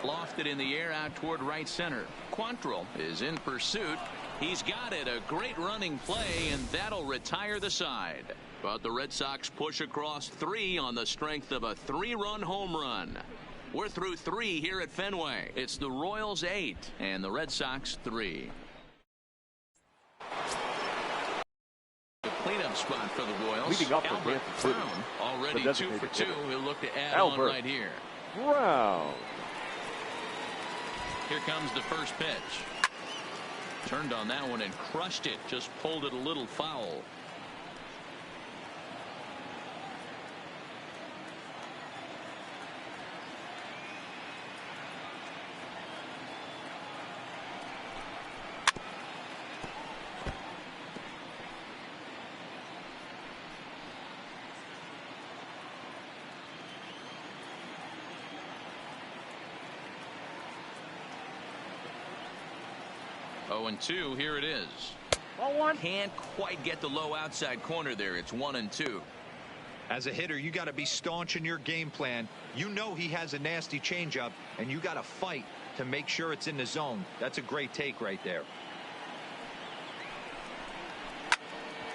Lofted in the air out toward right center. Quantrill is in pursuit. He's got it. A great running play, and that'll retire the side. But the Red Sox push across 3 on the strength of a 3-run home run. We're through 3 here at Fenway. It's the Royals 8 and the Red Sox 3. The cleanup spot for the Royals. Leading up for Kansas City. Brown, already 2 for 2. He'll look to add Albert on right here. Brown. Here comes the first pitch. Turned on that one and crushed it. Just pulled it a little foul. Oh, and 2, here it is. Ball 1. Can't quite get the low outside corner there. It's 1 and 2. As a hitter, you got to be staunch in your game plan. You know he has a nasty changeup, and you got to fight to make sure it's in the zone. That's a great take right there.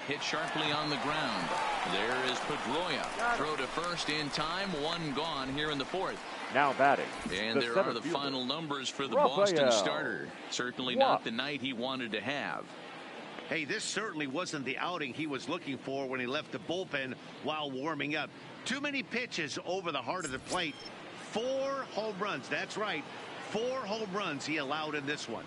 Hit sharply on the ground. There is Pedroia. Throw to first in time. 1 gone here in the 4th. Now batting. And there are the final numbers for the Boston starter. Certainly not the night he wanted to have. Hey, this certainly wasn't the outing he was looking for when he left the bullpen while warming up. Too many pitches over the heart of the plate. 4 home runs. That's right. 4 home runs he allowed in this one.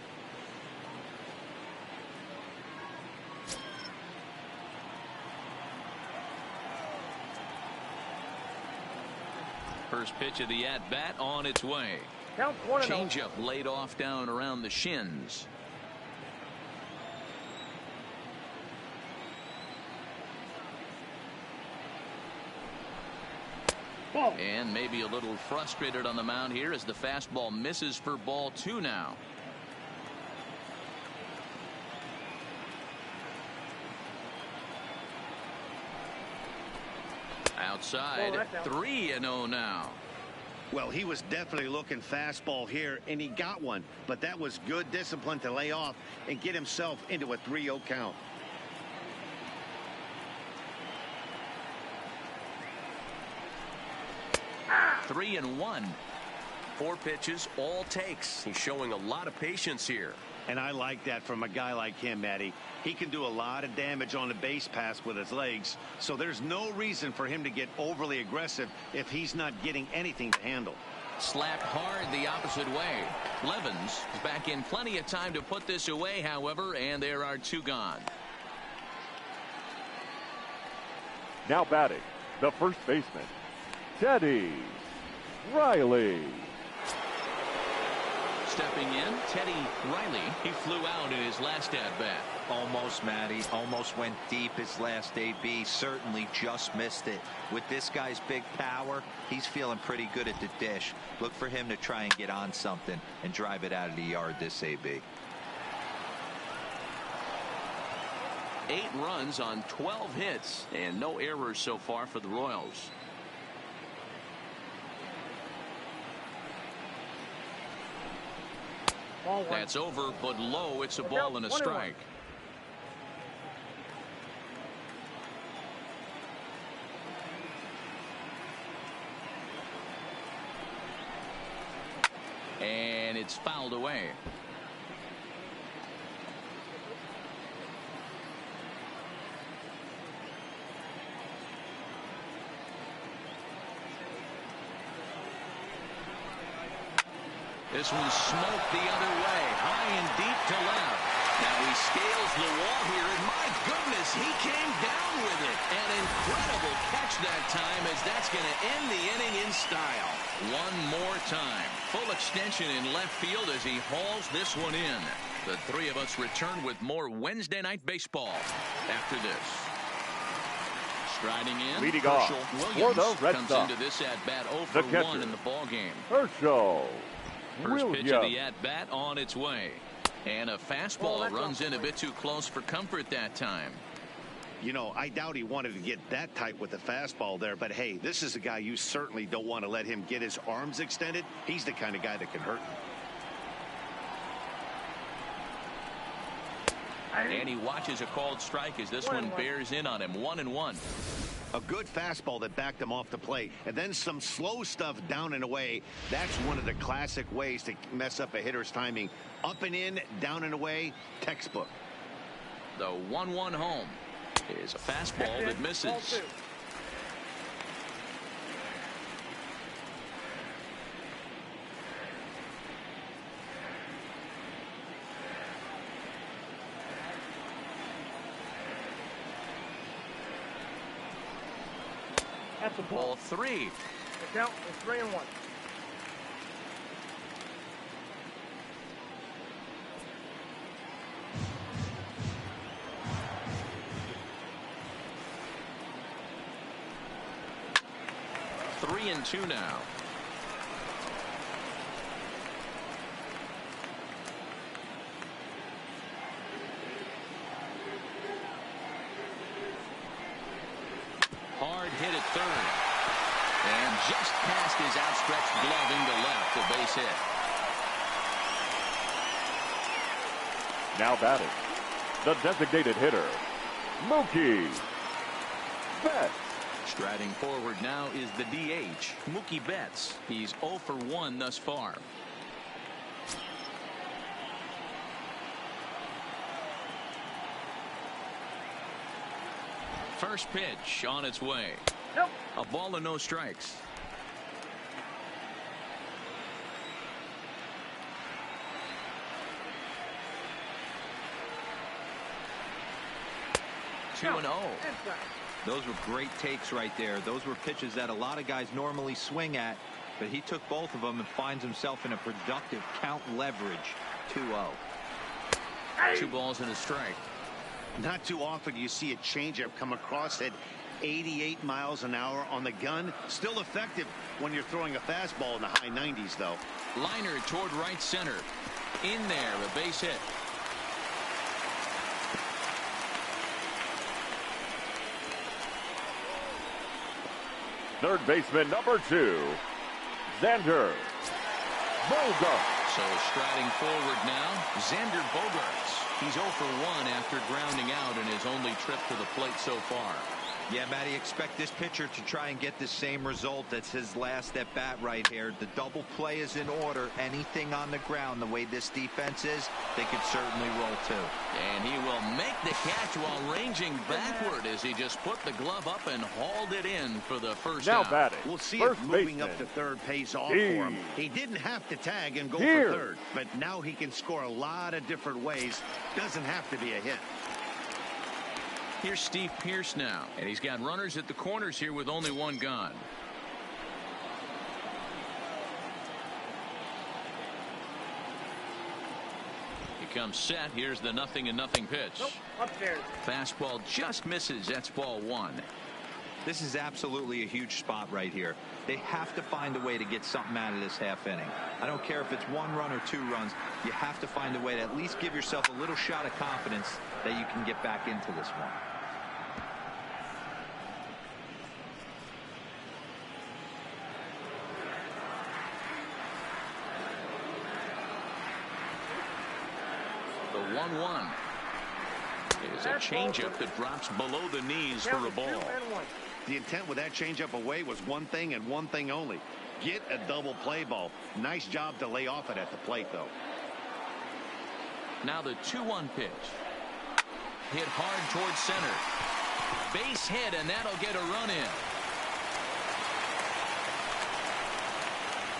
First pitch of the at-bat on its way. Count 1-0. Changeup laid off down around the shins. Ball. And maybe a little frustrated on the mound here as the fastball misses for ball 2 now. Outside, 3-0 now. Well, he was definitely looking fastball here, and he got one. But that was good discipline to lay off and get himself into a 3-0 count. Three and 1. 4 pitches, all takes. He's showing a lot of patience here. And I like that from a guy like him, Matty. He can do a lot of damage on the base pass with his legs, so there's no reason for him to get overly aggressive if he's not getting anything to handle. Slapped hard the opposite way. Levens is back in plenty of time to put this away, however, and there are 2 gone. Now batting, the first baseman, Teddy Riley. Stepping in, Teddy Riley. He flew out in his last at-bat. Almost, Matty. Almost went deep his last AB. Certainly just missed it. With this guy's big power, he's feeling pretty good at the dish. Look for him to try and get on something and drive it out of the yard this AB. 8 runs on 12 hits and no errors so far for the Royals. That's over, but low. It's a ball and a strike. it's fouled away. This one smoked the other way, high and deep to left. Now he scales the wall here, and my goodness, he came down with it. An incredible catch that time, as that's going to end the inning in style. One more time. Full extension in left field as he hauls this one in. The three of us return with more Wednesday Night Baseball after this. Striding in, leading Herschel off Williams for the Red comes Sox. into this at-bat 0 for 1 in the ballgame. Herschel First Williams. pitch of the at-bat on its way. And a fastball runs in a bit too close for comfort that time. You know, I doubt he wanted to get that tight with the fastball there, but hey, this is a guy you certainly don't want to let him get his arms extended. He's the kind of guy that can hurt you. And he watches a called strike as this one bears in on him. 1-1. A good fastball that backed him off the plate, and then some slow stuff down and away. That's one of the classic ways to mess up a hitter's timing. Up and in, down and away, textbook. The 1-1 home is a fastball that misses. That's a Ball 3. The count is 3-1. Three and 2 now. Hard hit at third. And just past his outstretched glove into left, a base hit. Now batting, the designated hitter, Mookie Betts. Striding forward now is the DH, Mookie Betts. He's 0 for 1 thus far. First pitch on its way. Nope. A ball and no strikes. Two and 0. Those were great takes right there. Those were pitches that a lot of guys normally swing at, but he took both of them and finds himself in a productive count leverage. 2-0. 2 balls and a strike. Not too often you see a changeup come across at 88 miles an hour on the gun. Still effective when you're throwing a fastball in the high 90s, though. Liner toward right center. In there, a base hit. Third baseman number 2, Xander Bogaerts. So striding forward now, Xander Bogaerts. He's 0 for 1 after grounding out in his only trip to the plate so far. Yeah, Matty, expect this pitcher to try and get the same result. That's his last at bat right here. The double play is in order. Anything on the ground, the way this defense is, they could certainly roll too. And he will make the catch while ranging backward as he just put the glove up and hauled it in for the first Now out. batting, We'll see first if moving baseman, up to third pays off for him. He didn't have to tag and go Here. for third, but now he can score a lot of different ways. Doesn't have to be a hit. Here's Steve Pearce now, and he's got runners at the corners here with only one gone. He comes set. Here's the 0-0 pitch. Nope, upstairs. Fastball just misses. That's ball 1. This is absolutely a huge spot right here. They have to find a way to get something out of this half inning. I don't care if it's 1 run or 2 runs. You have to find a way to at least give yourself a little shot of confidence that you can get back into this one. The 1-1 is a changeup that drops below the knees for a ball. The intent with that changeup away was one thing and one thing only. get a double play ball. Nice job to lay off it at the plate, though. Now the 2-1 pitch. Hit hard towards center. Base hit, and that'll get a run in.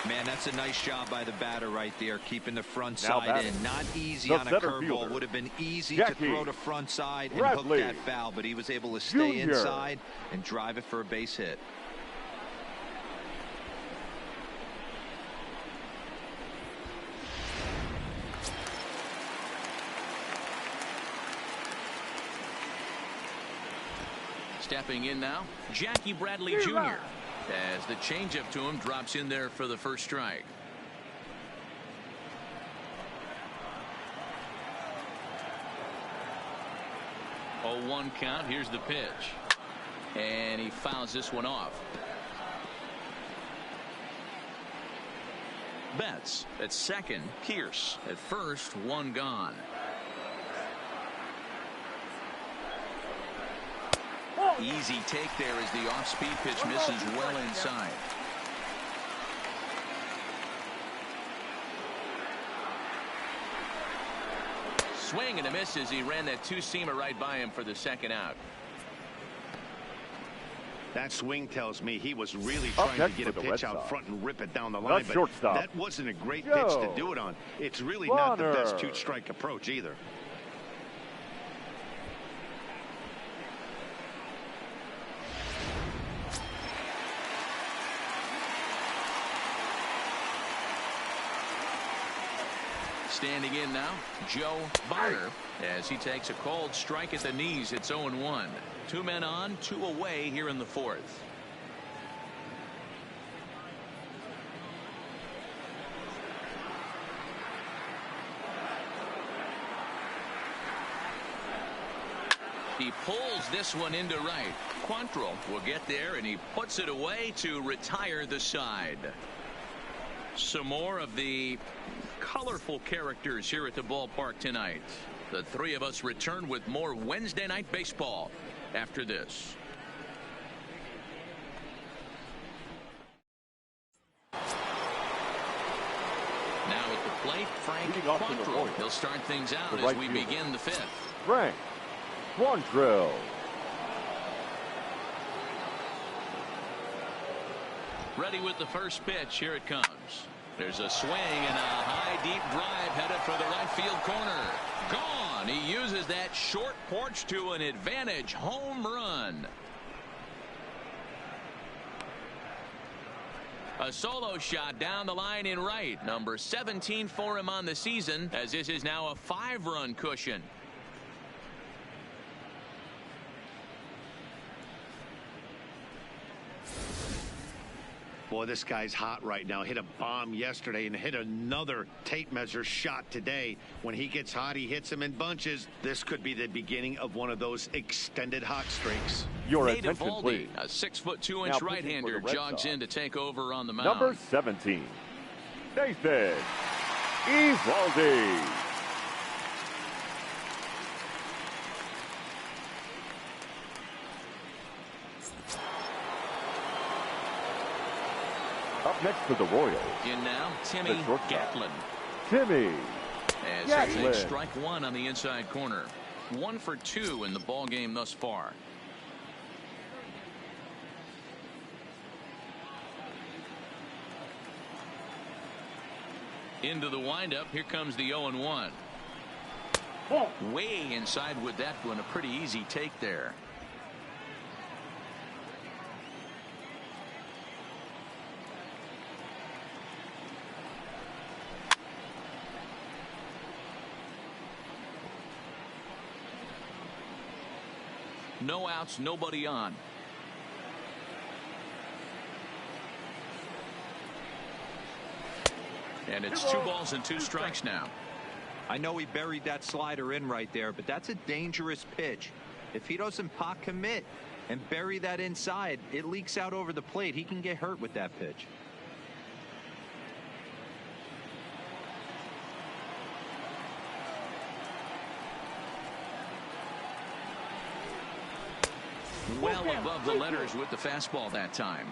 Man, that's a nice job by the batter right there, keeping the front side in. Not easy on a curveball. Would have been easy to throw to front side and hook that foul, but he was able to stay inside and drive it for a base hit. Stepping in now, Jackie Bradley Jr. as the changeup to him drops in there for the first strike. Oh, 1 count. Here's the pitch. And he fouls this one off. Betts at second. Pierce at first. 1 gone. Easy take there as the off-speed pitch misses well inside. Swing and a miss as he ran that 2-seamer right by him for the second out. That swing tells me he was really trying to get a pitch out front and rip it down the line, but that wasn't a great pitch to do it on. It's really not the best 2-strike approach either. Standing in now, Joe Bonner, as he takes a cold strike at the knees. It's 0-1. 2 men on, 2 away here in the 4th. He pulls this one into right. Quantrill will get there, and he puts it away to retire the side. Some more of the colorful characters here at the ballpark tonight. The 3 of us return with more Wednesday night baseball after this. Now at the plate, Frank Quantrill. He'll start things out as we begin the 5th. Frank Quantrill. Ready with the first pitch. Here it comes. There's a swing and a high deep drive headed for the right field corner. Gone. He uses that short porch to an advantage home run. A solo shot down the line in right. Number 17 for him on the season, as this is now a 5-run cushion. Boy, this guy's hot right now. Hit a bomb yesterday and hit another tape measure shot today. When he gets hot, he hits them in bunches. This could be the beginning of one of those extended hot streaks. Your attention, please. A 6'2" right-hander jogs in to take over on the mound. Number 17, Nathan Eovaldi. Up next for the Royals. In now, Timmy Gatlin. Timmy As he takes strike 1 on the inside corner. 1 for 2 in the ball game thus far. Into the windup. Here comes the 0-1. Way inside with that one. A pretty easy take there. No outs, nobody on. And it's 2 balls and 2 strikes now. I know he buried that slider in right there, but that's a dangerous pitch. If he doesn't pot commit and bury that inside, it leaks out over the plate. He can get hurt with that pitch. Well above the letters with the fastball that time.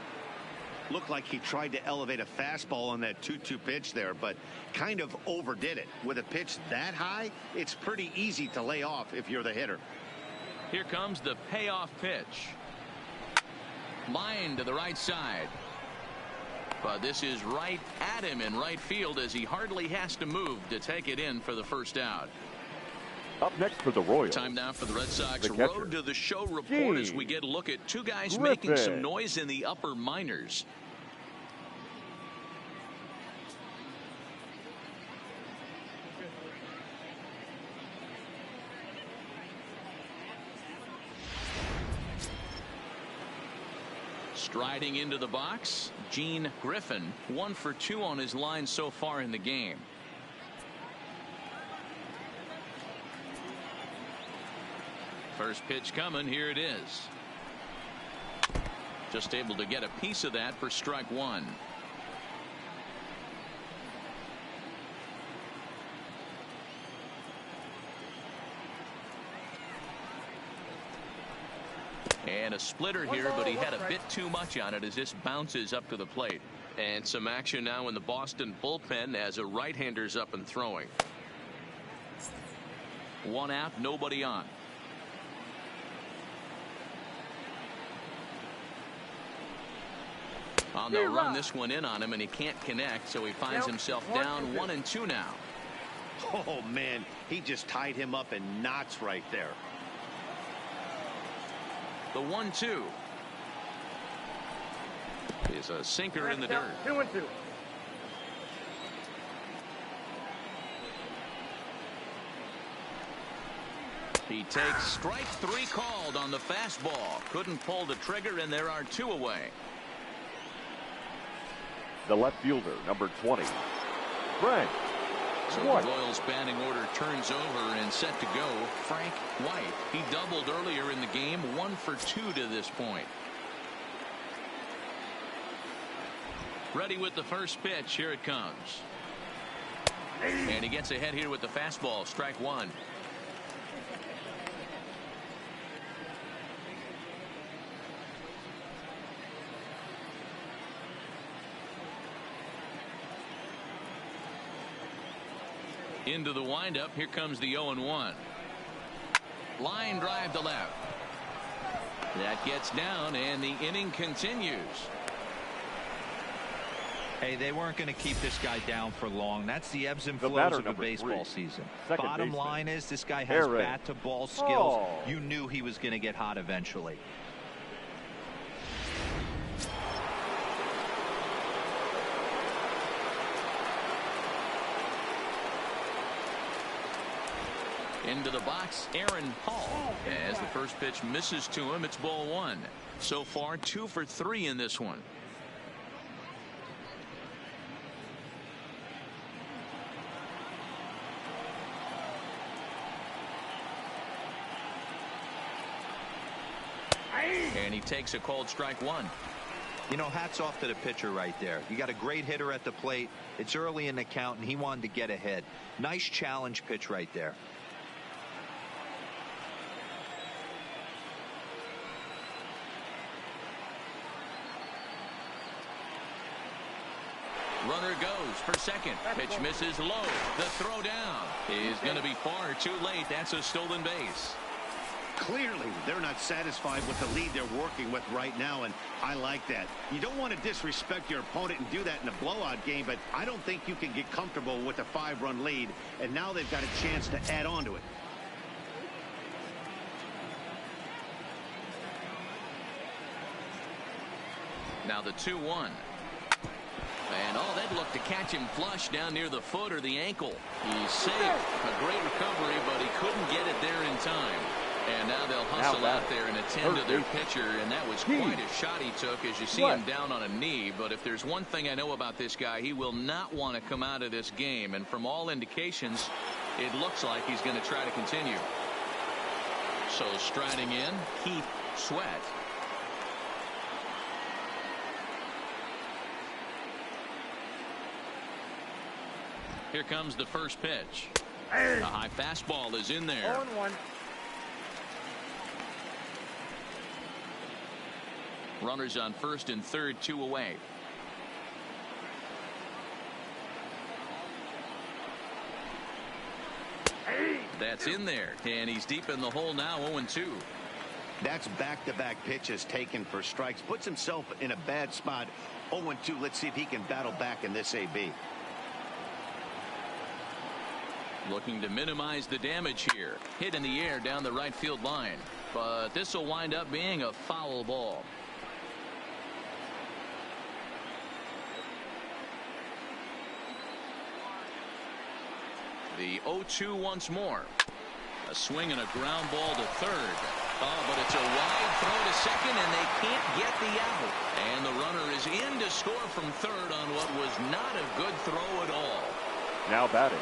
Looked like he tried to elevate a fastball on that 2-2 pitch there, but kind of overdid it. With a pitch that high, it's pretty easy to lay off if you're the hitter. Here comes the payoff pitch. Line to the right side. But this is right at him in right field as he hardly has to move to take it in for the first out. Up next for the Royals. Time now for the Red Sox the catcher, Road to the Show report as we get a look at two guys making some noise in the upper minors. Striding into the box, Gene Griffin, 1 for 2 on his line so far in the game. First pitch coming, here it is. Just able to get a piece of that for strike 1. And a splitter here, but he had a bit too much on it as this bounces up to the plate. And some action now in the Boston bullpen as a right-hander's up and throwing. 1 out, nobody on. On the run, this one in on him, and he can't connect, so he finds himself down 1-2 now. Oh, man, he just tied him up in knots right there. The 1-2 is a sinker in the dirt. 2-2. He takes strike 3 called on the fastball. Couldn't pull the trigger, and there are 2 away. The left fielder, number 20, Frank So White. the Royals batting order turns over and set to go. Frank White. He doubled earlier in the game, 1 for 2 to this point. Ready with the first pitch. Here it comes. And he gets ahead here with the fastball. Strike 1. Into the windup. Here comes the 0-1. Line drive to left. That gets down, and the inning continues. Hey, they weren't going to keep this guy down for long. That's the ebbs and flows of a baseball season. Bottom line is this guy has bat to ball skills. You knew he was going to get hot eventually. Into the box, Aaron Paul. As the first pitch misses to him, it's ball 1. So far, 2 for 3 in this one. And he takes a called strike 1. You know, hats off to the pitcher right there. You got a great hitter at the plate. It's early in the count, and he wanted to get ahead. Nice challenge pitch right there. Runner goes for second. Pitch misses low. The throw down is going to be far too late. That's a stolen base. Clearly, they're not satisfied with the lead they're working with right now, and I like that. You don't want to disrespect your opponent and do that in a blowout game, but I don't think you can get comfortable with a 5-run lead, and now they've got a chance to add on to it. Now the 2-1. And they'd look to catch him flush down near the foot or the ankle. He's safe. A great recovery, but he couldn't get it there in time. And now they'll hustle out there and attend to their pitcher, and that was quite a shot he took as you see him down on a knee. But if there's one thing I know about this guy, he will not want to come out of this game. And from all indications, it looks like he's going to try to continue. So striding in, Keith Sweat. Here comes the first pitch. The high fastball is in there. 0-1. Runners on first and third, 2 away. That's in there, and he's deep in the hole now, 0-2. That's back-to-back pitches taken for strikes. Puts himself in a bad spot. 0-2. Let's see if he can battle back in this AB. Looking to minimize the damage here. Hit in the air down the right field line. But this will wind up being a foul ball. The 0-2 once more. A swing and a ground ball to third. Oh, but it's a wide throw to second, and they can't get the out. And the runner is in to score from third on what was not a good throw at all. Now batting,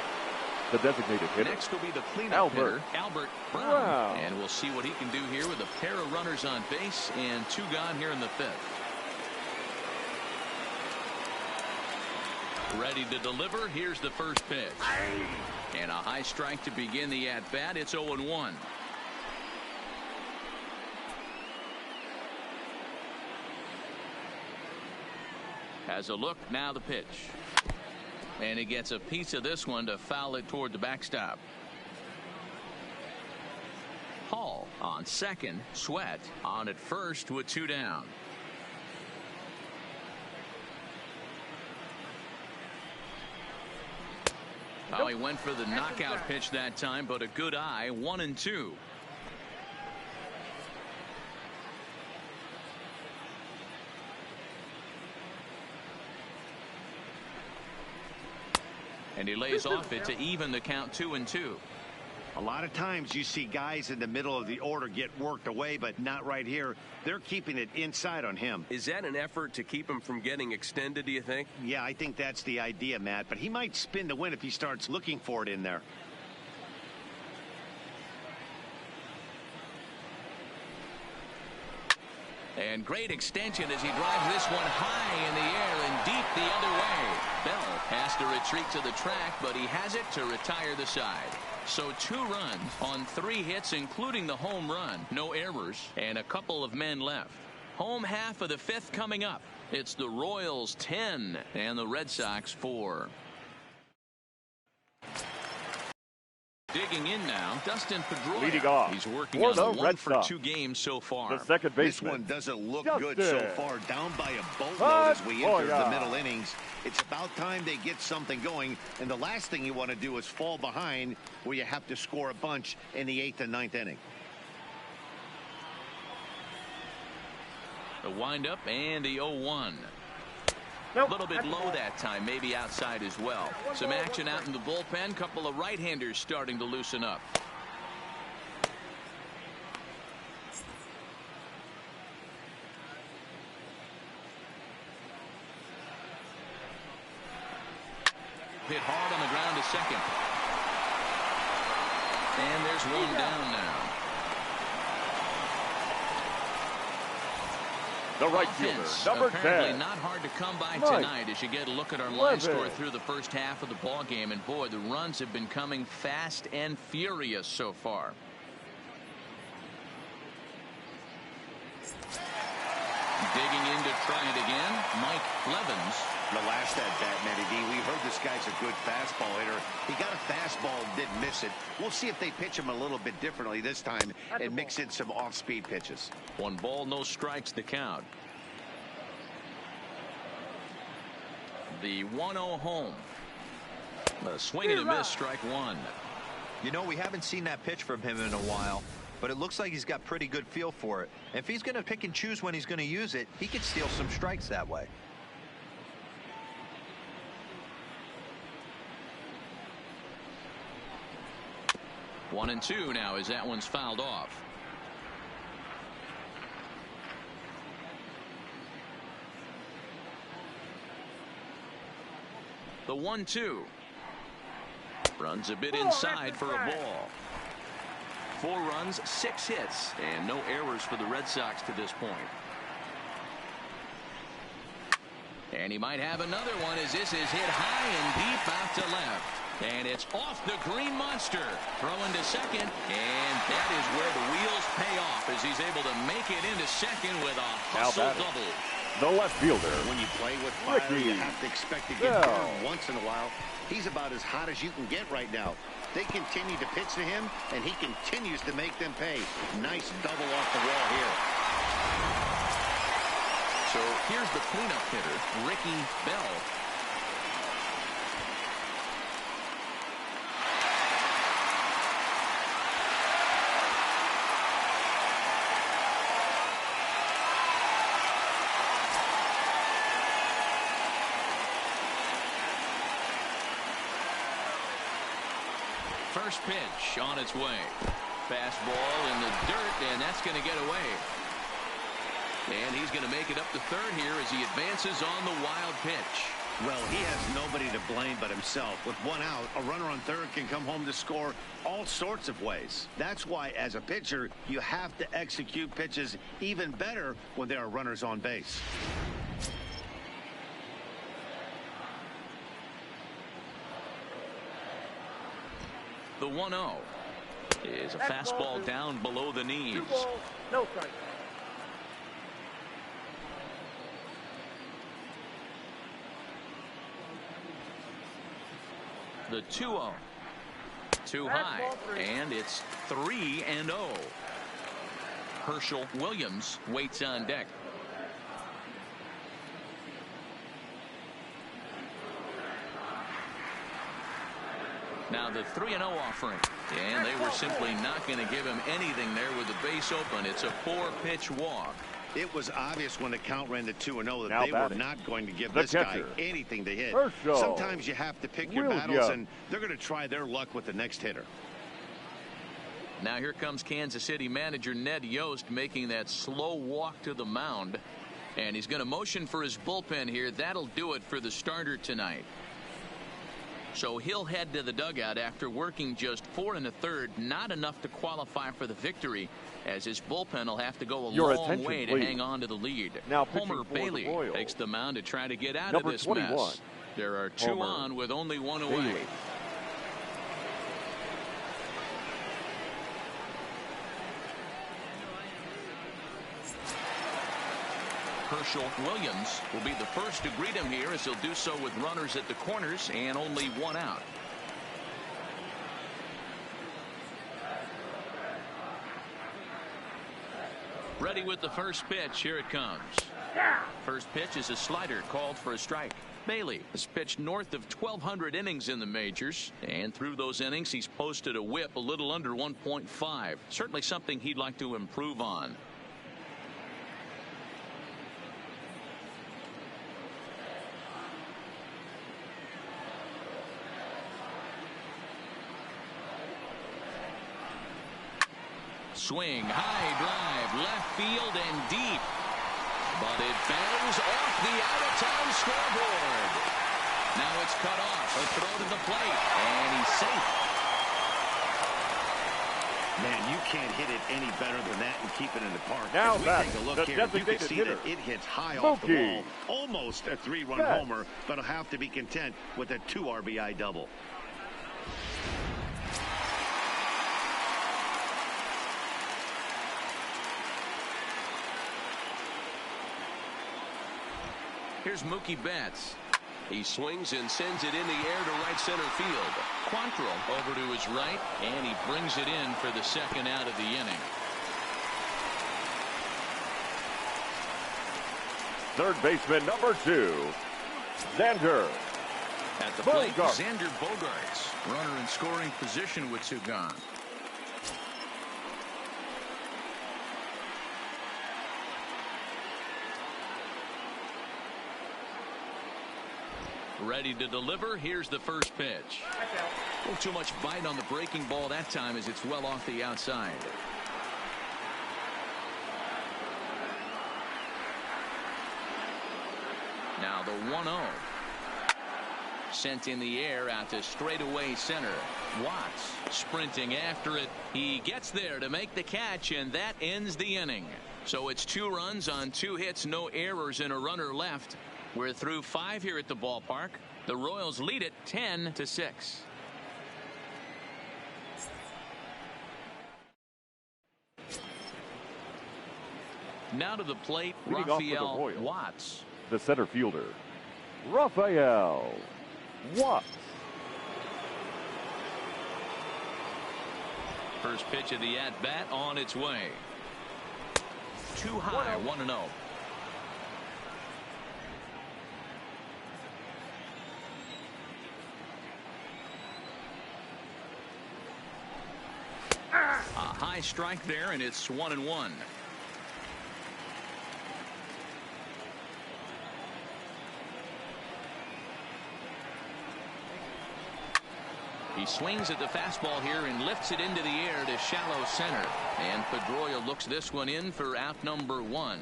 the designated hitter. Next will be the cleanup hitter, Albert Brown. Wow. And we'll see what he can do here with a pair of runners on base and 2 gone here in the 5th. Ready to deliver. Here's the first pitch. And a high strike to begin the at-bat. It's 0-1. Has a look. Now the pitch. And he gets a piece of this one to foul it toward the backstop. Hall on second. Sweat on at first with 2 down. Oh, he went for the knockout pitch that time, but a good eye. 1-2. And he lays off it to even the count. 2-2. A lot of times you see guys in the middle of the order get worked away, but not right here. They're keeping it inside on him. Is that an effort to keep him from getting extended, do you think? Yeah, I think that's the idea, Matt. But he might spin to win if he starts looking for it in there. And great extension as he drives this one high in the air and deep the other way. Bell has to retreat to the track, but he has it to retire the side. So 2 runs on 3 hits, including the home run. No errors and a couple of men left. Home half of the 5th coming up. It's the Royals 10 and the Red Sox 4. Digging in now, Dustin Pedroia. Leading off. He's working For on the a 1 Red for Sox. 2 games so far. The second baseman. This one doesn't look Dustin good so far. Down by a boatload as we enter Pedroia. the middle innings. It's about time they get something going. And the last thing you want to do is fall behind where you have to score a bunch in the 8th and 9th inning. The windup and the 0-1. A little bit low that time, maybe outside as well. Some action out in the bullpen. Couple of right-handers starting to loosen up. Hit hard on the ground to second. And there's one down now. The right fielder, number 10. Apparently not hard to come by tonight as you get a look at our line score through the first half of the ball game. And boy, the runs have been coming fast and furious so far. Digging in to try it again, Mike Levens. The last at-bat, Matty D, we heard this guy's a good fastball hitter. He got a fastball and didn't miss it. We'll see if they pitch him a little bit differently this time and mix in some off-speed pitches. 1 ball, no strikes to count. The 1-0 home. A swing and a miss, strike 1. You know, we haven't seen that pitch from him in a while, but it looks like he's got pretty good feel for it. If he's going to pick and choose when he's going to use it, he could steal some strikes that way. One and 2 now as that one's fouled off. The 1-2. Runs a bit inside for a ball. 4 runs, 6 hits, and no errors for the Red Sox to this point. And he might have another one as this is hit high and deep out to left. And it's off the green monster. Throwing to second. And that is where the wheels pay off as he's able to make it into second with a hustle double. The left fielder. When you play with fire, you have to expect to get burned once in a while. He's about as hot as you can get right now. They continue to pitch to him, and he continues to make them pay. Nice double off the wall here. So here's the cleanup hitter, Ricky Bell. First pitch on its way. Fastball in the dirt, and that's going to get away. And he's going to make it up to third here as he advances on the wild pitch. Well, he has nobody to blame but himself. With one out, a runner on third can come home to score all sorts of ways. That's why, as a pitcher, you have to execute pitches even better when there are runners on base. The 1-0 is a fastball down below the knees. 2 balls, no strike. The 2-0. Too high, and it's 3-0. Herschel Williams waits on deck. Now the 3-0 offering, and they were simply not going to give him anything there with the base open. It's a 4-pitch walk. It was obvious when the count ran to 2-0 that now they batting, were not going to give the this catcher, guy anything to hit. Herschel Sometimes you have to pick your Williams. battles, and they're going to try their luck with the next hitter. Now here comes Kansas City manager Ned Yost making that slow walk to the mound. And he's going to motion for his bullpen here. That'll do it for the starter tonight. So he'll head to the dugout after working just 4 1/3, not enough to qualify for the victory, as his bullpen will have to go a long way to hang on to the lead. Now Homer Bailey takes the mound to try to get out Number of this 21. mess. There are 2 Homer on with only 1 away. Bailey. Herschel Williams will be the first to greet him here, as he'll do so with runners at the corners and only 1 out. Ready with the first pitch. Here it comes. First pitch is a slider called for a strike. Bailey has pitched north of 1,200 innings in the majors, and through those innings he's posted a whip a little under 1.5. Certainly something he'd like to improve on. Swing, high drive, left field and deep. But it bangs off the out-of-town scoreboard. Now it's cut off. A throw to the plate, and he's safe. Man, you can't hit it any better than that and keep it in the park. Now As we take a look here, you can see that it hits high off the wall. Almost a 3-run homer, but he'll have to be content with a 2 RBI double. Here's Mookie Betts. He swings and sends it in the air to right center field. Quantrill over to his right, and he brings it in for the second out of the inning. Third baseman number 2, Xander At the plate, Bogaerts. Xander Bogaerts, runner in scoring position with 2 gone. Ready to deliver. Here's the first pitch. A little too much bite on the breaking ball that time, as it's well off the outside. Now the 1-0. Sent in the air out to straightaway center. Watts sprinting after it. He gets there to make the catch, and that ends the inning. So it's 2 runs on 2 hits, no errors, and a runner left. We're through 5 here at the ballpark. The Royals lead it 10-6. Now to the plate, Raphael Watts. The center fielder, Raphael Watts. First pitch of the at-bat on its way. Too high, 1-0. A high strike there, and it's 1-1. He swings at the fastball here and lifts it into the air to shallow center. And Pedroia looks this one in for out number 1.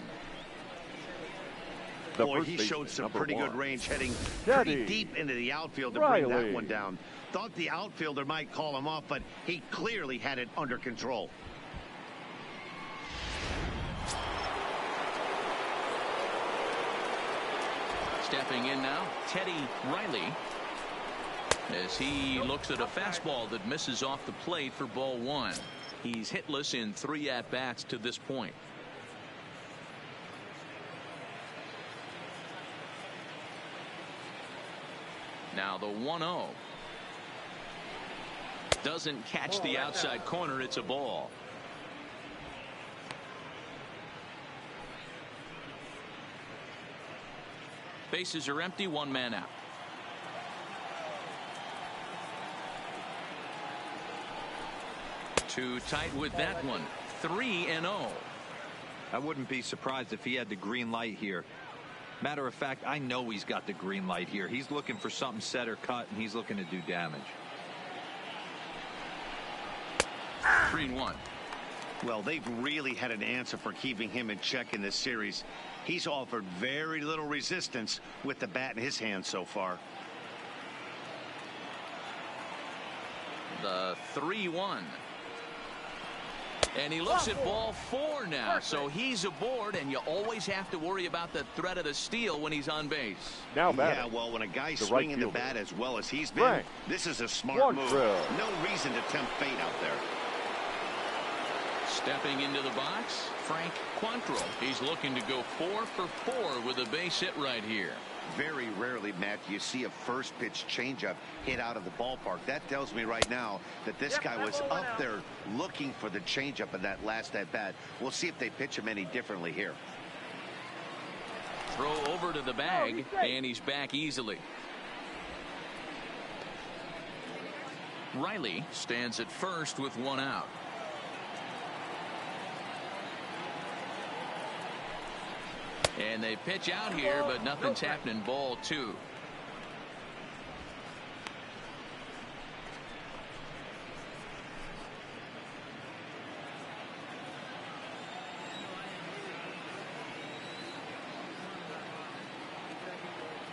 Boy, he showed some pretty good range heading pretty deep into the outfield to bring that one down. Thought the outfielder might call him off, but he clearly had it under control. Stepping in now, Teddy Riley, as he looks at a fastball that misses off the plate for ball 1. He's hitless in 3 at-bats to this point. Now the 1-0. Doesn't catch the outside corner. It's a ball. Bases are empty, 1 man out. Too tight with that one. 3-0. I wouldn't be surprised if he had the green light here. Matter of fact, I know he's got the green light here. He's looking for something set or cut, and he's looking to do damage. 3-1. Well, they've really had an answer for keeping him in check in this series. He's offered very little resistance with the bat in his hand so far. The 3-1. And he looks at ball 4 now, so he's aboard, and you always have to worry about the threat of the steal when he's on base. Now yeah, well, when a guy's swinging the bat as well as he's been, this is a smart move. No reason to tempt fate out there. Stepping into the box, Frank Quantrill. He's looking to go 4 for 4 with a base hit right here. Very rarely, Matt, you see a first pitch changeup hit out of the ballpark. That tells me right now that this guy was up there looking for the changeup in that last at bat. We'll see if they pitch him any differently here. Throw over to the bag, and he's back easily. Riley stands at first with 1 out. And they pitch out here, but nothing's happening. Ball 2.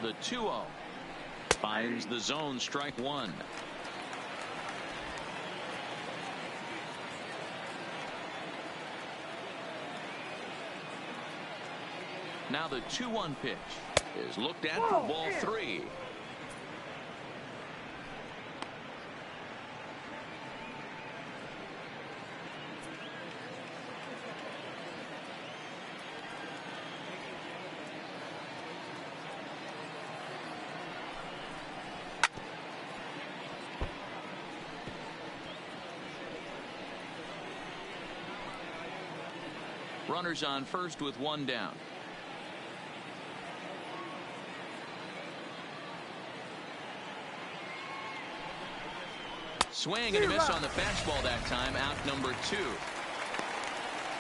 The 2-0 finds the zone, strike 1. Now the 2-1 pitch is looked at for ball 3. Runners on first with 1 down. Swing and a miss on the fastball that time. Out number 2.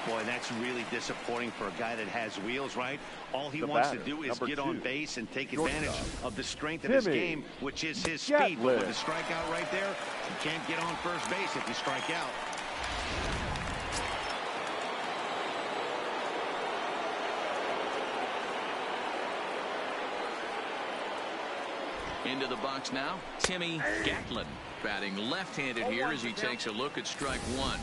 Boy, that's really disappointing for a guy that has wheels, right? All he wants to do is get on base and take advantage of the strength of his game, which is his speed. But with the strikeout right there, you can't get on first base if you strike out. Into the box now, Timmy Gatlin, batting left-handed here as he takes a look at strike 1.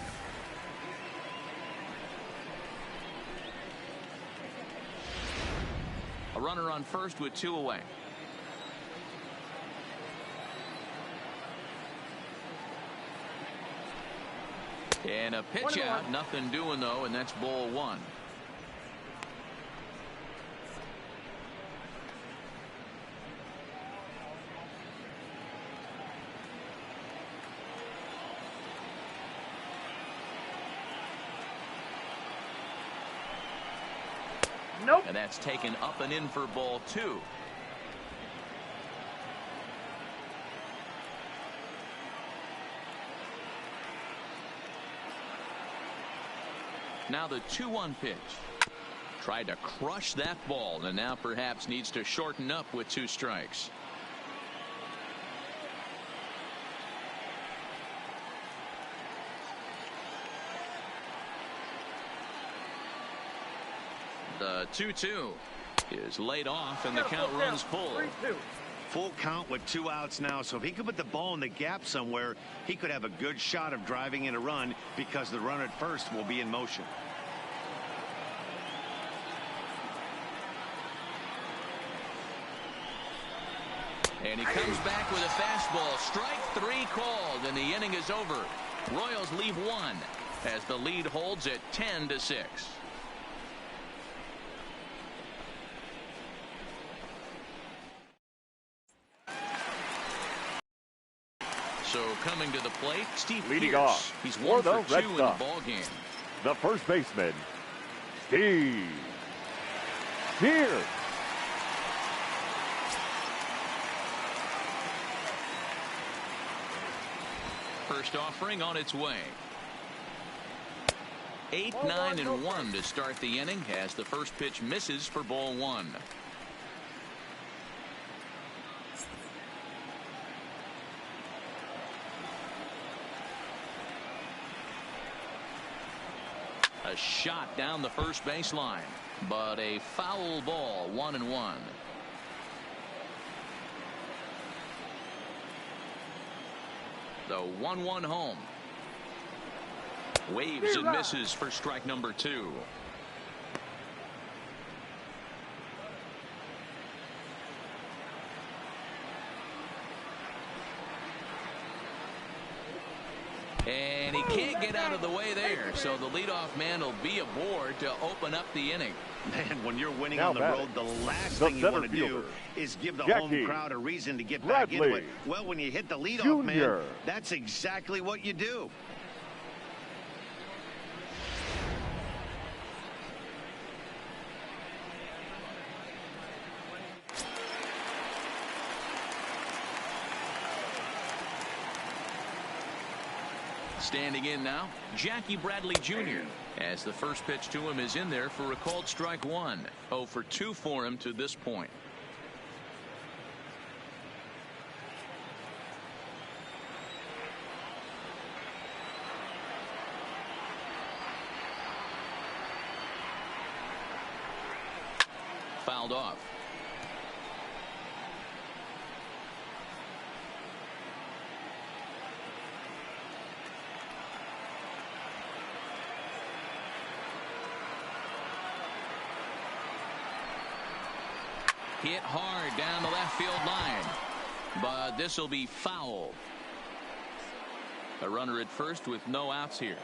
A runner on first with 2 away. And a pitch out, nothing doing though, and that's ball 1. Nope. And that's taken up and in for ball 2. Now the 2-1 pitch. Tried to crush that ball and now perhaps needs to shorten up with 2 strikes. The 2-2 is laid off and the count runs full. 3-2. Full count with 2 outs now, so if he could put the ball in the gap somewhere, he could have a good shot of driving in a run because the runner at first will be in motion. And he comes back with a fastball. Strike 3 called, and the inning is over. Royals leave 1 as the lead holds at 10-6. So coming to the plate, Steve leading Pierce. off He's for 1 the for Red 2 in the Sox, ball game. the first baseman, Steve Pierce. First offering on its way. 8, 9, and 1 to start the inning as the first pitch misses for ball 1. A shot down the first baseline, but a foul ball. 1-1. The 1-1 home. Waves and misses for strike number 2. And he can't get out of the way there, so the leadoff man will be aboard to open up the inning. Man, when you're winning Now on the road, the last thing you want to do is give the home crowd a reason to get back into it. Well, when you hit the leadoff man, that's exactly what you do. Standing in now, Jackie Bradley Jr. as the first pitch to him is in there for a called strike 1. 0 for 2 for him to this point. Fouled off. Hit hard down the left field line, but this will be foul. A runner at first with no outs here.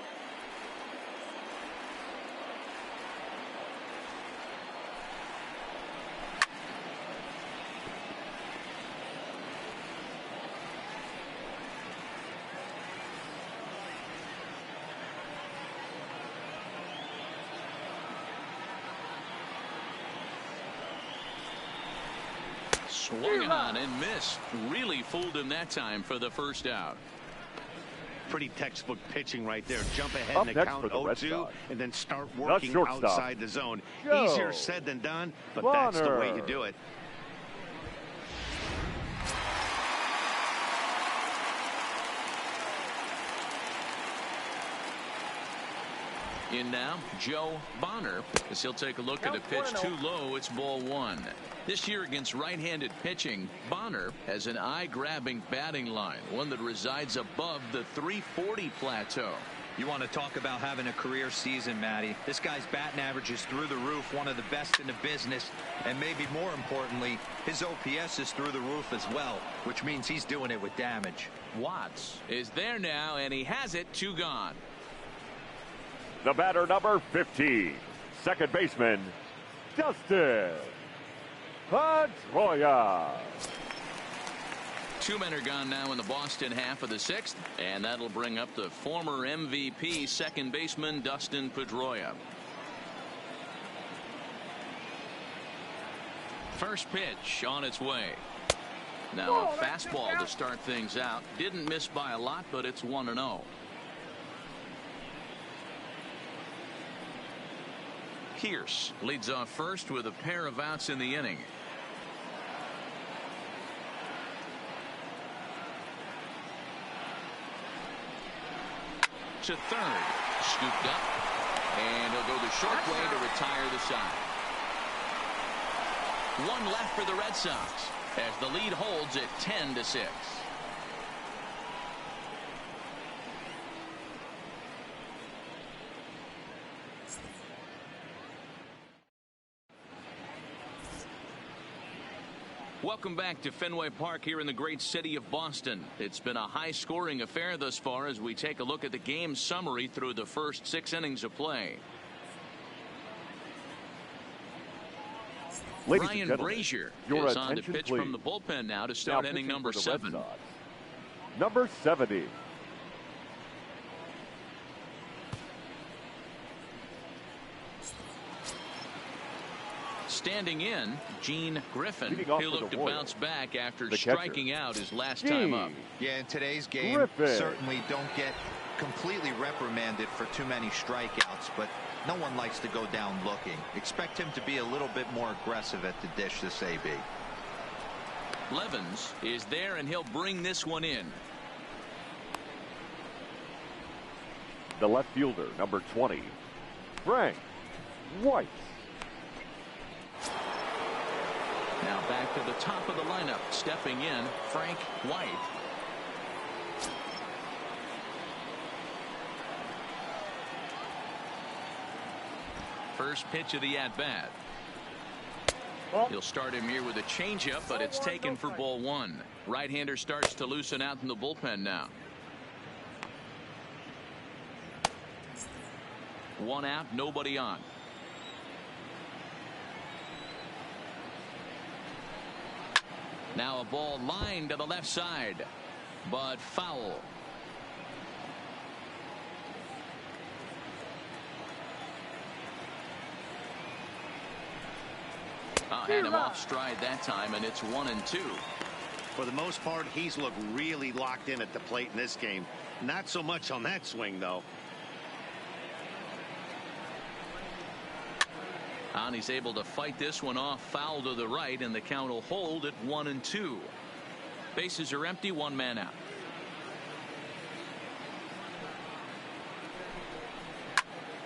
Swung on and missed. Really fooled him that time for the first out. Pretty textbook pitching right there. Jump ahead in the count 0-2 and then start working outside the zone. Easier said than done, but that's the way you do it. In now, Joe Bonner, as he'll take a look at a pitch too low. It's ball 1. This year against right-handed pitching, Bonner has an eye-grabbing batting line, one that resides above the 340 plateau. You want to talk about having a career season, Matty. This guy's batting average is through the roof, one of the best in the business, and maybe more importantly, his OPS is through the roof as well, which means he's doing it with damage. Watts is there now, and he has it. 2 gone. The batter, number 15, second baseman, Dustin Pedroia. 2 men are gone now in the Boston half of the 6th, and that'll bring up the former MVP second baseman Dustin Pedroia. First pitch on its way. Now a fastball to start things out. Didn't miss by a lot, but it's 1-0. Pierce leads off first with a pair of outs in the inning. To third, scooped up, and he'll go the short way to retire the side. One left for the Red Sox as the lead holds at 10-6. Welcome back to Fenway Park here in the great city of Boston. It's been a high-scoring affair thus far as we take a look at the game summary through the first 6 innings of play. Ryan Brazier is on to pitch from the bullpen now to start inning number 7. Number 70. Standing in, Gene Griffin. He'll look to bounce back after striking out his last time up. Yeah, in today's game, certainly don't get completely reprimanded for too many strikeouts, but no one likes to go down looking. Expect him to be a little bit more aggressive at the dish this AB. Levens is there, and he'll bring this one in. The left fielder, number 20, Frank White. Now back to the top of the lineup, stepping in, Frank White. First pitch of the at-bat. He'll start him here with a changeup, but it's taken for ball 1. Right-hander starts to loosen out in the bullpen now. 1 out, nobody on. Now a ball lined to the left side, but foul. Had him off stride that time, and it's 1-2. For the most part, he's looked really locked in at the plate in this game. Not so much on that swing, though. And he's able to fight this one off, foul to the right, and the count will hold at 1-2. Bases are empty, 1 man out.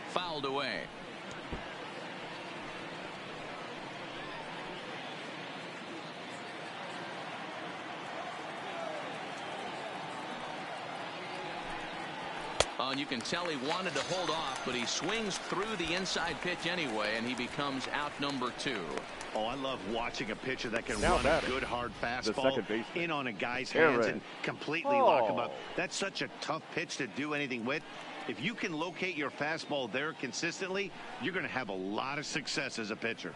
Fouled away. And you can tell he wanted to hold off, but he swings through the inside pitch anyway, and he becomes out number 2. Oh, I love watching a pitcher that can run a good hard fastball in on a guy's hands and completely lock him up. That's such a tough pitch to do anything with. If you can locate your fastball there consistently, you're going to have a lot of success as a pitcher.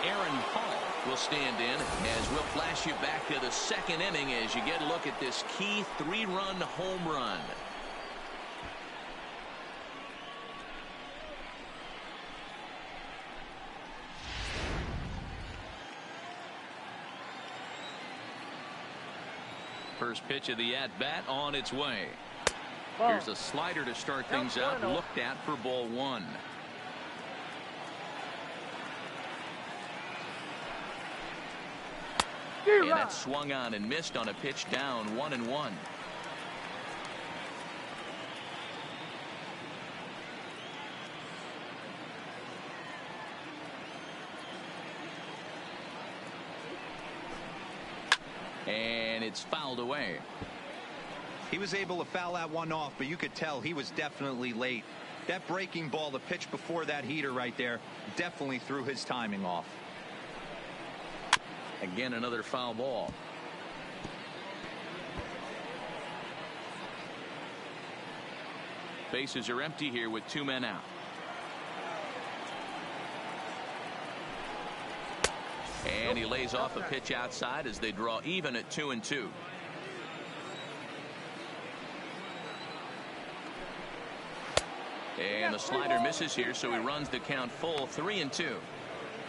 Aaron Hall will stand in as we'll flash you back to the 2nd inning as you get a look at this key 3-run home run. First pitch of the at-bat on its way. Here's a slider to start things out, looked at for ball 1. And that swung on and missed on a pitch down, 1-1. And it's fouled away. He was able to foul that one off, but you could tell he was definitely late. That breaking ball, the pitch before that heater right there, definitely threw his timing off. Again, another foul ball. Bases are empty here with 2 men out. And he lays off a pitch outside as they draw even at 2-2. And the slider misses here, so he runs the count full, 3-2.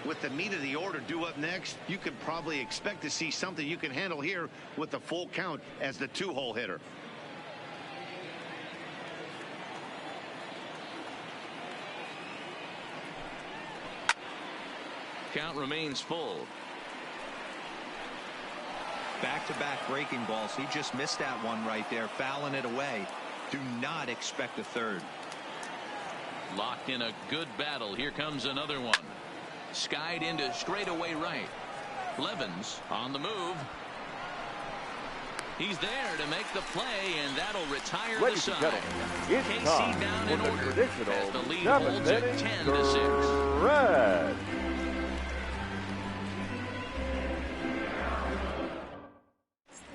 With the meat of the order due up next, you can probably expect to see something you can handle here with the full count as the 2-hole hitter. Count remains full. Back-to-back breaking balls. He just missed that one right there, fouling it away. Do not expect a third. Locked in a good battle. Here comes another one. Skied into straightaway right. Blevins on the move. He's there to make the play, and that'll retire the side. It's KC down in order as the lead holds at 10-6. Red.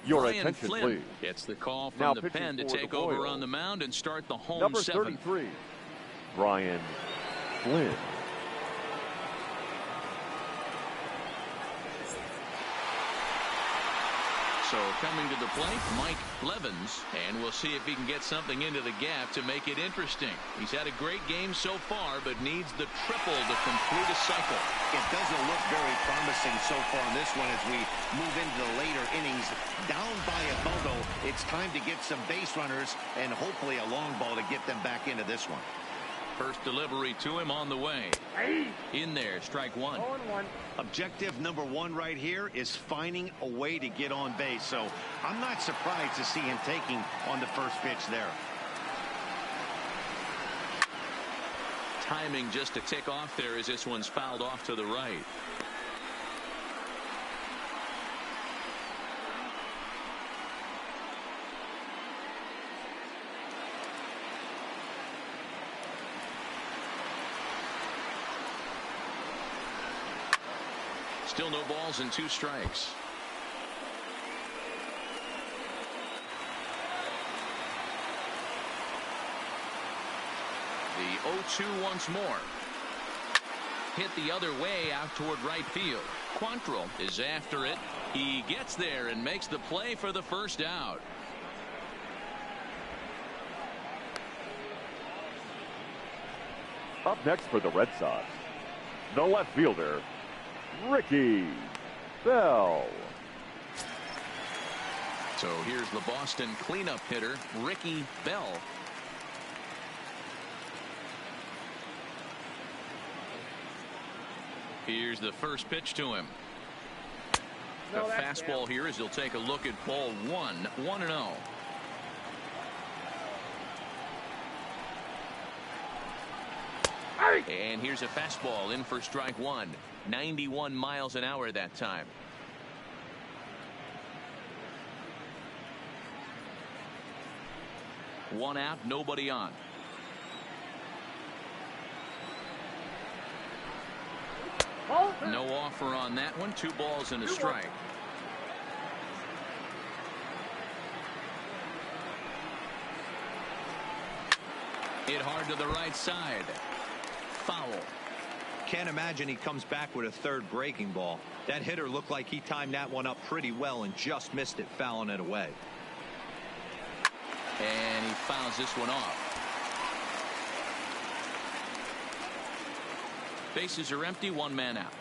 Your Brian attention, Flynn please. gets the call from Now the pitching pen to for take the over Royals. on the mound and start the home Number seventh. 33, Brian Flynn. So coming to the plate, Mike Blevins, and we'll see if he can get something into the gap to make it interesting. He's had a great game so far, but needs the triple to complete a cycle. It doesn't look very promising so far in this one as we move into the later innings. Down by a bundle, it's time to get some base runners and hopefully a long ball to get them back into this one. First delivery to him on the way. In there, strike one. 0-1. Objective number one right here is finding a way to get on base. So I'm not surprised to see him taking on the first pitch there. Timing just to tick off there as this one's fouled off to the right. Still no balls and 2 strikes. The 0-2 once more. Hit the other way out toward right field. Quantrill is after it. He gets there and makes the play for the first out. Up next for the Red Sox, the left fielder, Ricky Bell. So here's the Boston cleanup hitter, Ricky Bell. Here's the first pitch to him. The fastball here as he'll take a look at ball 1, 1-0. And here's a fastball in for strike 1. 91 miles an hour that time. One out, nobody on. No offer on that one. 2 balls and a strike. Hit hard to the right side. Foul. Can't imagine he comes back with a third breaking ball. That hitter looked like he timed that one up pretty well and just missed it, fouling it away. And he fouls this one off. Bases are empty, 1 man out.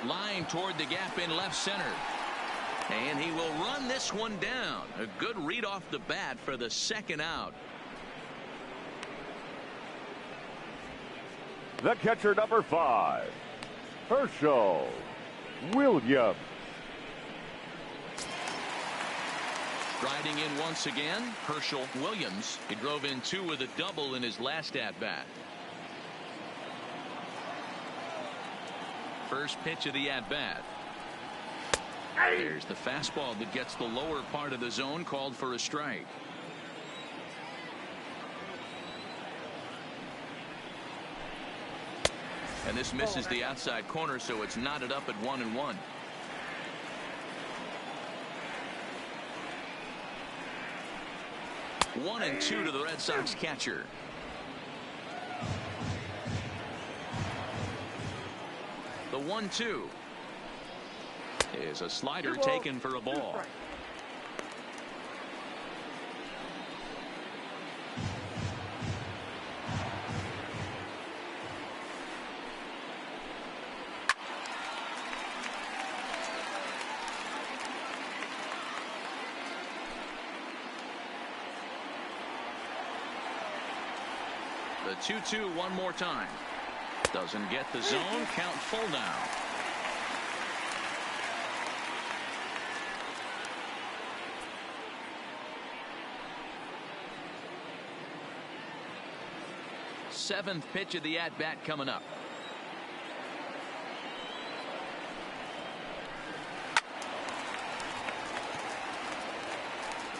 Line toward the gap in left center. And he will run this one down. A good read off the bat for the second out. The catcher, number 5, Herschel Williams. Riding in once again, Herschel Williams. He drove in 2 with a double in his last at-bat. First pitch of the at-bat. There's the fastball that gets the lower part of the zone, called for a strike. And this misses the outside corner, so it's knotted up at 1-1. One and 2 to the Red Sox catcher. The 1-2 is a slider taken for a ball. The 2-2 one more time. Doesn't get the zone. Count full now. Seventh pitch of the at-bat coming up.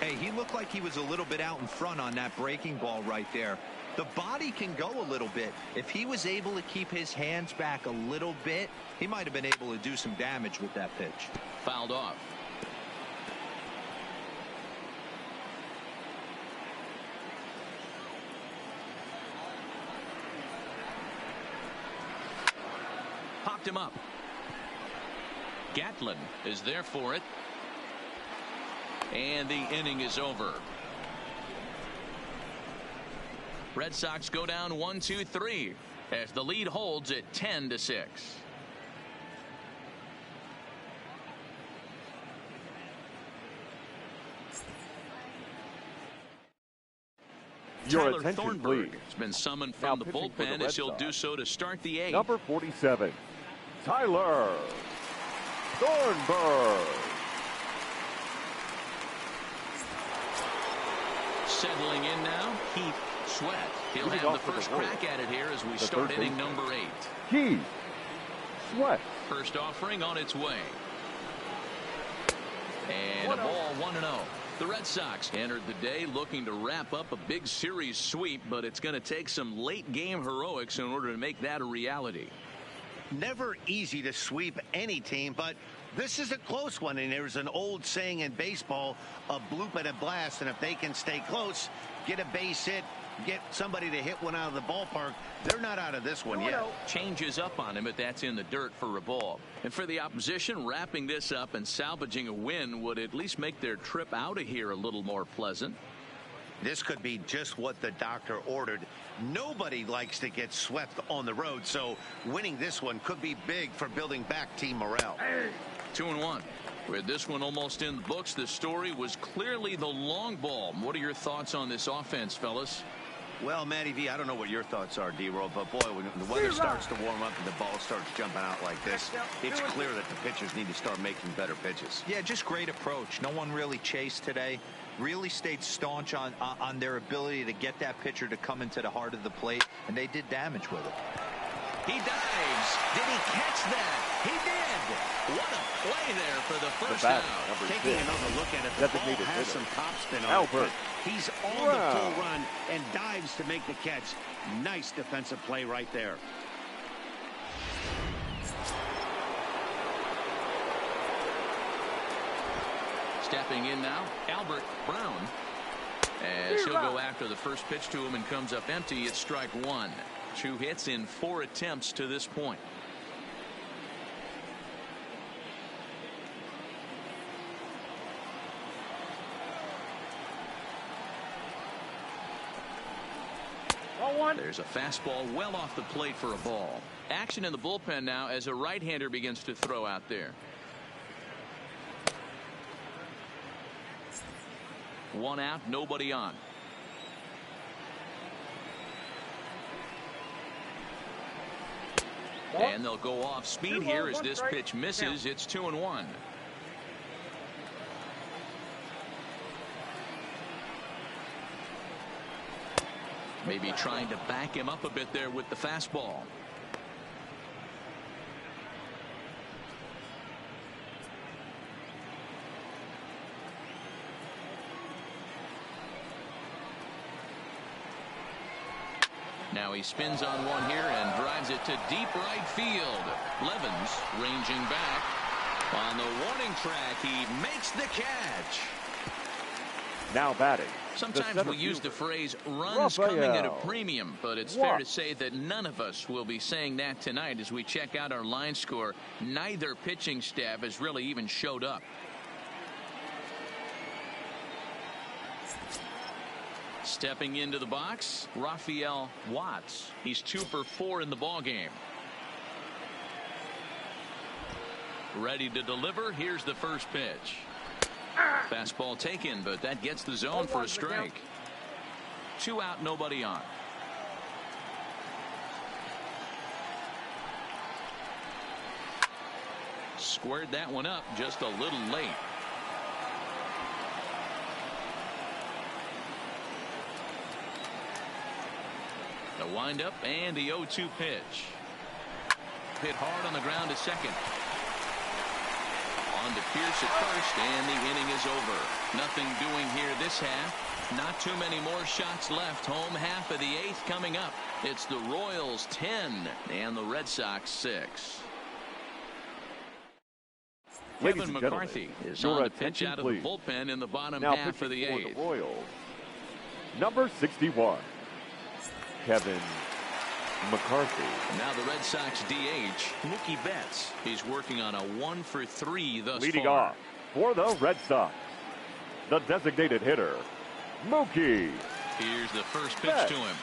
Hey, he looked like he was a little bit out in front on that breaking ball right there. The body can go a little bit. If he was able to keep his hands back a little bit, he might have been able to do some damage with that pitch. Fouled off. Popped him up. Gatlin is there for it. And the inning is over. Red Sox go down 1-2-3 as the lead holds at 10-6. Your Tyler attention, Thornburg please. has been summoned from the bullpen as he'll do so to start the eighth. Number 47, Tyler Thornburg. Settling in now, Keith Sweat. He'll have the first crack at it here as we start inning number 8. Keith Sweat. First offering on its way. And a ball 1-0. The Red Sox entered the day looking to wrap up a big series sweep, but it's going to take some late game heroics in order to make that a reality. Never easy to sweep any team, but this is a close one, and there's an old saying in baseball, a bloop and a blast, and if they can stay close, get a base hit, get somebody to hit one out of the ballpark, they're not out of this one yet. Changes up on him, but that's in the dirt for a ball. And for the opposition, wrapping this up and salvaging a win would at least make their trip out of here a little more pleasant. This could be just what the doctor ordered. Nobody likes to get swept on the road, so winning this one could be big for building back team morale. 2-1. With this one almost in the books, the story was clearly the long ball. What are your thoughts on this offense, fellas? Well, Matty V, I don't know what your thoughts are, D-Roll, but boy, when the weather starts to warm up and the ball starts jumping out like this, it's clear that the pitchers need to start making better pitches. Yeah, just great approach. No one really chased today. Really stayed staunch on their ability to get that pitcher to come into the heart of the plate, and they did damage with it. He dives. Did he catch that? He did. What a play there for the first out. Taking another look at it, the ball has some topspin on it, but he's on the full run and dives to make the catch. Nice defensive play right there. Stepping in now, Albert Brown. As he'll go after the first pitch to him and comes up empty, it's strike one. 2 hits in 4 attempts to this point. There's a fastball well off the plate for a ball. Action in the bullpen now as a right-hander begins to throw out there. 1 out, nobody on. And they'll go off speed here as this pitch misses. It's 2-1. Maybe trying to back him up a bit there with the fastball. Now he spins on one here and drives it to deep right field. Blevins ranging back. On the warning track, he makes the catch. Now batting. Sometimes we use the phrase runs coming at a premium, but it's fair to say that none of us will be saying that tonight as we check out our line score. Neither pitching staff has really even showed up. Stepping into the box, Rafael Watts. He's 2 for 4 in the ballgame. Ready to deliver. Here's the first pitch. Fastball taken, but that gets the zone for a strike. 2 out, nobody on. Squared that one up just a little late. The windup and the 0-2 pitch. Hit hard on the ground to second. On to Pierce at first, and the inning is over. Nothing doing here this half. Not too many more shots left. Home half of the 8th coming up. It's the Royals 10 and the Red Sox 6. Kevin McCarthy is on the pitch out of the bullpen in the bottom half of the 8th. The Royals, number 61, Kevin McCarthy. Now the Red Sox DH, Mookie Betts. He's working on a 1-for-3 thus Leading far. off for the Red Sox, the designated hitter, Mookie. Here's the first pitch Betts. to him.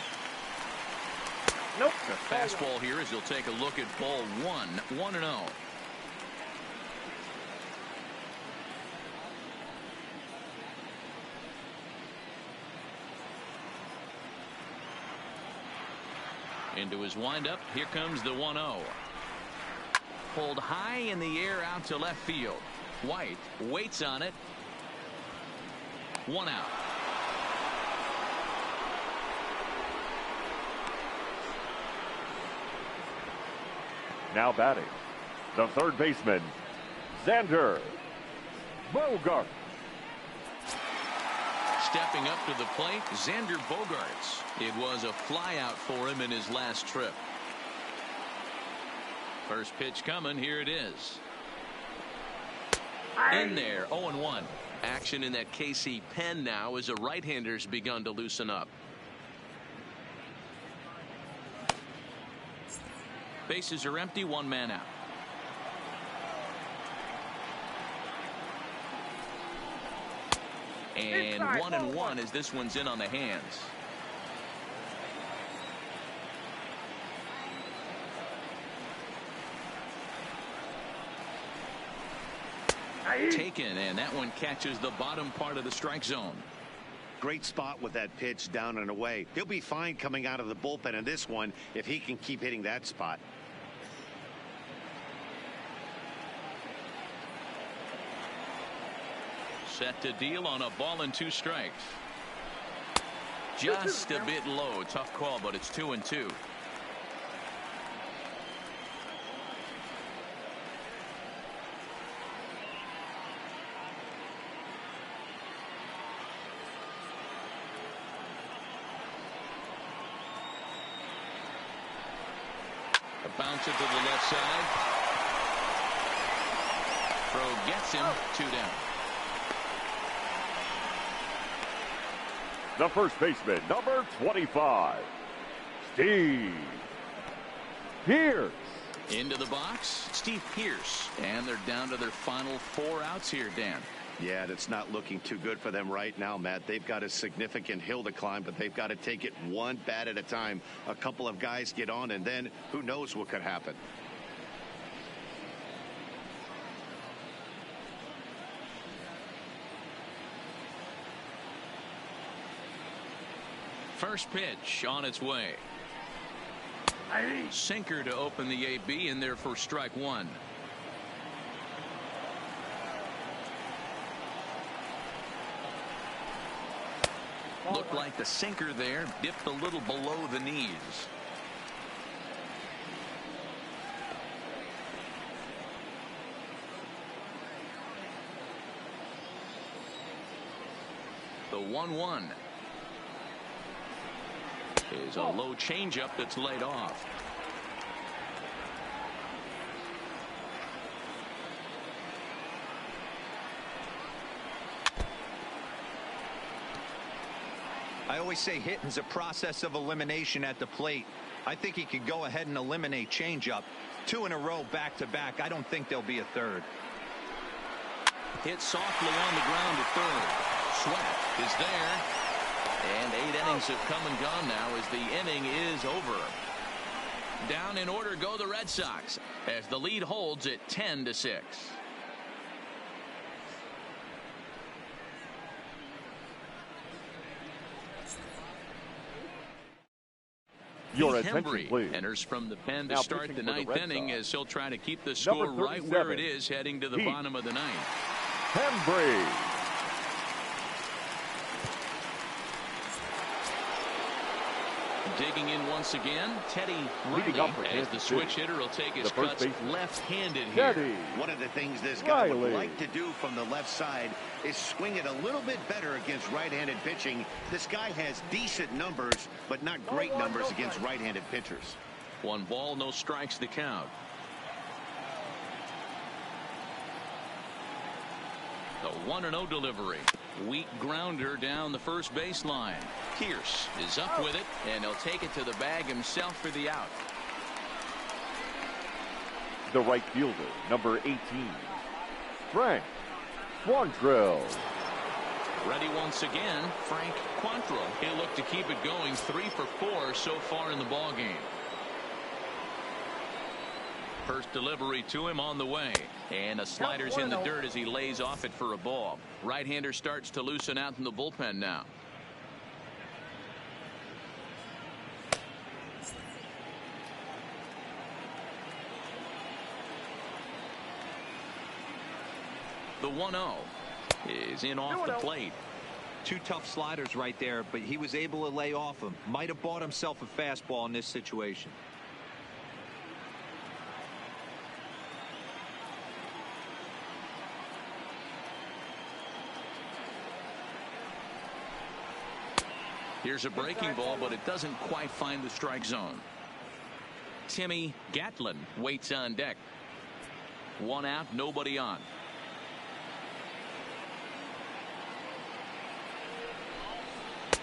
Nope. The fastball here as he'll take a look at ball 1-0. Into his windup. Here comes the 1-0. Pulled high in the air out to left field. White waits on it. 1 out. Now batting, the third baseman, Xander Bogaerts. Stepping up to the plate, Xander Bogaerts. It was a flyout for him in his last trip. First pitch coming. Here it is. In there, 0-1. Action in that KC pen now as a right-hander's begun to loosen up. Bases are empty, 1 man out. And 1-1 as this one's in on the hands. Taken, and that one catches the bottom part of the strike zone. Great spot with that pitch down and away. He'll be fine coming out of the bullpen in this one if he can keep hitting that spot. Set to deal on a ball and 2 strikes. Just a bit low. Tough call, but it's 2-2. Bounce it to the left side. Throw gets him. 2 down. The first baseman, number 25, Steve Pierce. Into the box, Steve Pierce. And they're down to their final 4 outs here, Dan. Yeah, it's not looking too good for them right now, Matt. They've got a significant hill to climb, but they've got to take it one bat at a time. A couple of guys get on, and then who knows what could happen. First pitch on its way. Sinker to open the AB, in there for strike 1. Looked like the sinker there dipped a little below the knees. The 1-1 is a low changeup that's laid off. I always say hitting's a process of elimination at the plate. I think he could go ahead and eliminate changeup. 2 in a row back-to-back. I don't think there'll be a third. Hit softly on the ground to third. Sweat is there. And 8 innings have come and gone now as the inning is over. Down in order go the Red Sox as the lead holds at 10-6. Your Pete attention, Hembry please. enters from the pen to Now start pitching the for the ninth Red inning Sox. as he'll try to keep the score Number right where it 37, is heading to the Pete bottom of the ninth. Hembry. Digging in once again, Teddy Leading Riley up for as Kansas the City. switch hitter will take his The first cuts baseman. left-handed here. Teddy One of the things this guy Riley. would like to do from the left side is swing it a little bit better against right-handed pitching. This guy has decent numbers, but not great numbers against right-handed pitchers. 1 ball, no strikes to count. The 1-0 delivery. Weak grounder down the first baseline. Pierce is up with it, and he'll take it to the bag himself for the out. The right fielder, number 18, Frank Quantrill. Ready once again, Frank Quantrill. He'll look to keep it going, 3 for 4 so far in the ballgame. First delivery to him on the way, and a slider's in the dirt as he lays off it for a ball. Right-hander starts to loosen out in the bullpen now. The 1-0 is in off the plate. 2 tough sliders right there, but he was able to lay off them. Might have bought himself a fastball in this situation. Here's a breaking ball, but it doesn't quite find the strike zone. Timmy Gatlin waits on deck. 1 out, nobody on.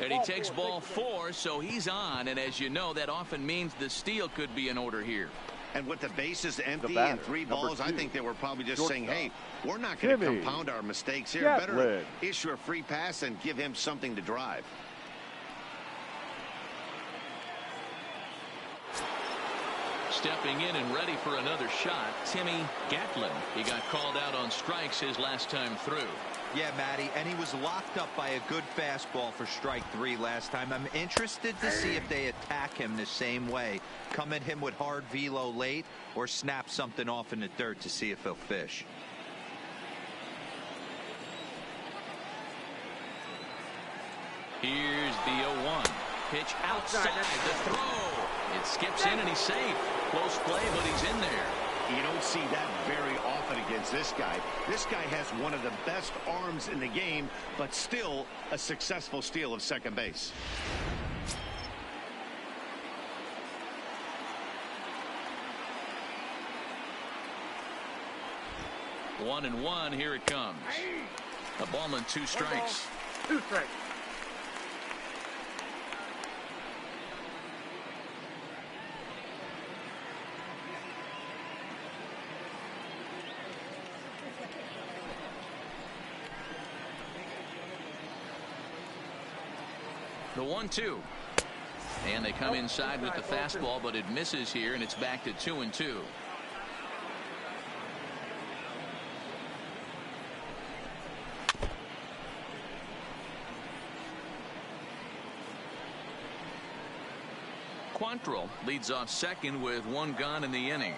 And he takes ball 4, so he's on, and as you know, that often means the steal could be in order here. And with the bases empty batter, and 3 number balls, 2, I think they were probably just shortstop. saying, hey, we're not going to Timmy compound our mistakes here. Gatlin. Better issue a free pass and give him something to drive. Stepping in and ready for another shot, Timmy Gatlin. He got called out on strikes his last time through. Yeah, Matty, and he was locked up by a good fastball for strike 3 last time. I'm interested to see if they attack him the same way. Come at him with hard velo late or snap something off in the dirt to see if he'll fish. Here's the 0-1. Pitch outside the throw. It skips in and he's safe. Close play, but he's in there. You don't see that very often against this guy. This guy has one of the best arms in the game, but still a successful steal of second base. One and one, here it comes. A ball and 2 strikes. 2 strikes. The 1-2. And they come inside with the fastball, but it misses here, and it's back to 2-2. Quantrill leads off second with 1 gone in the inning.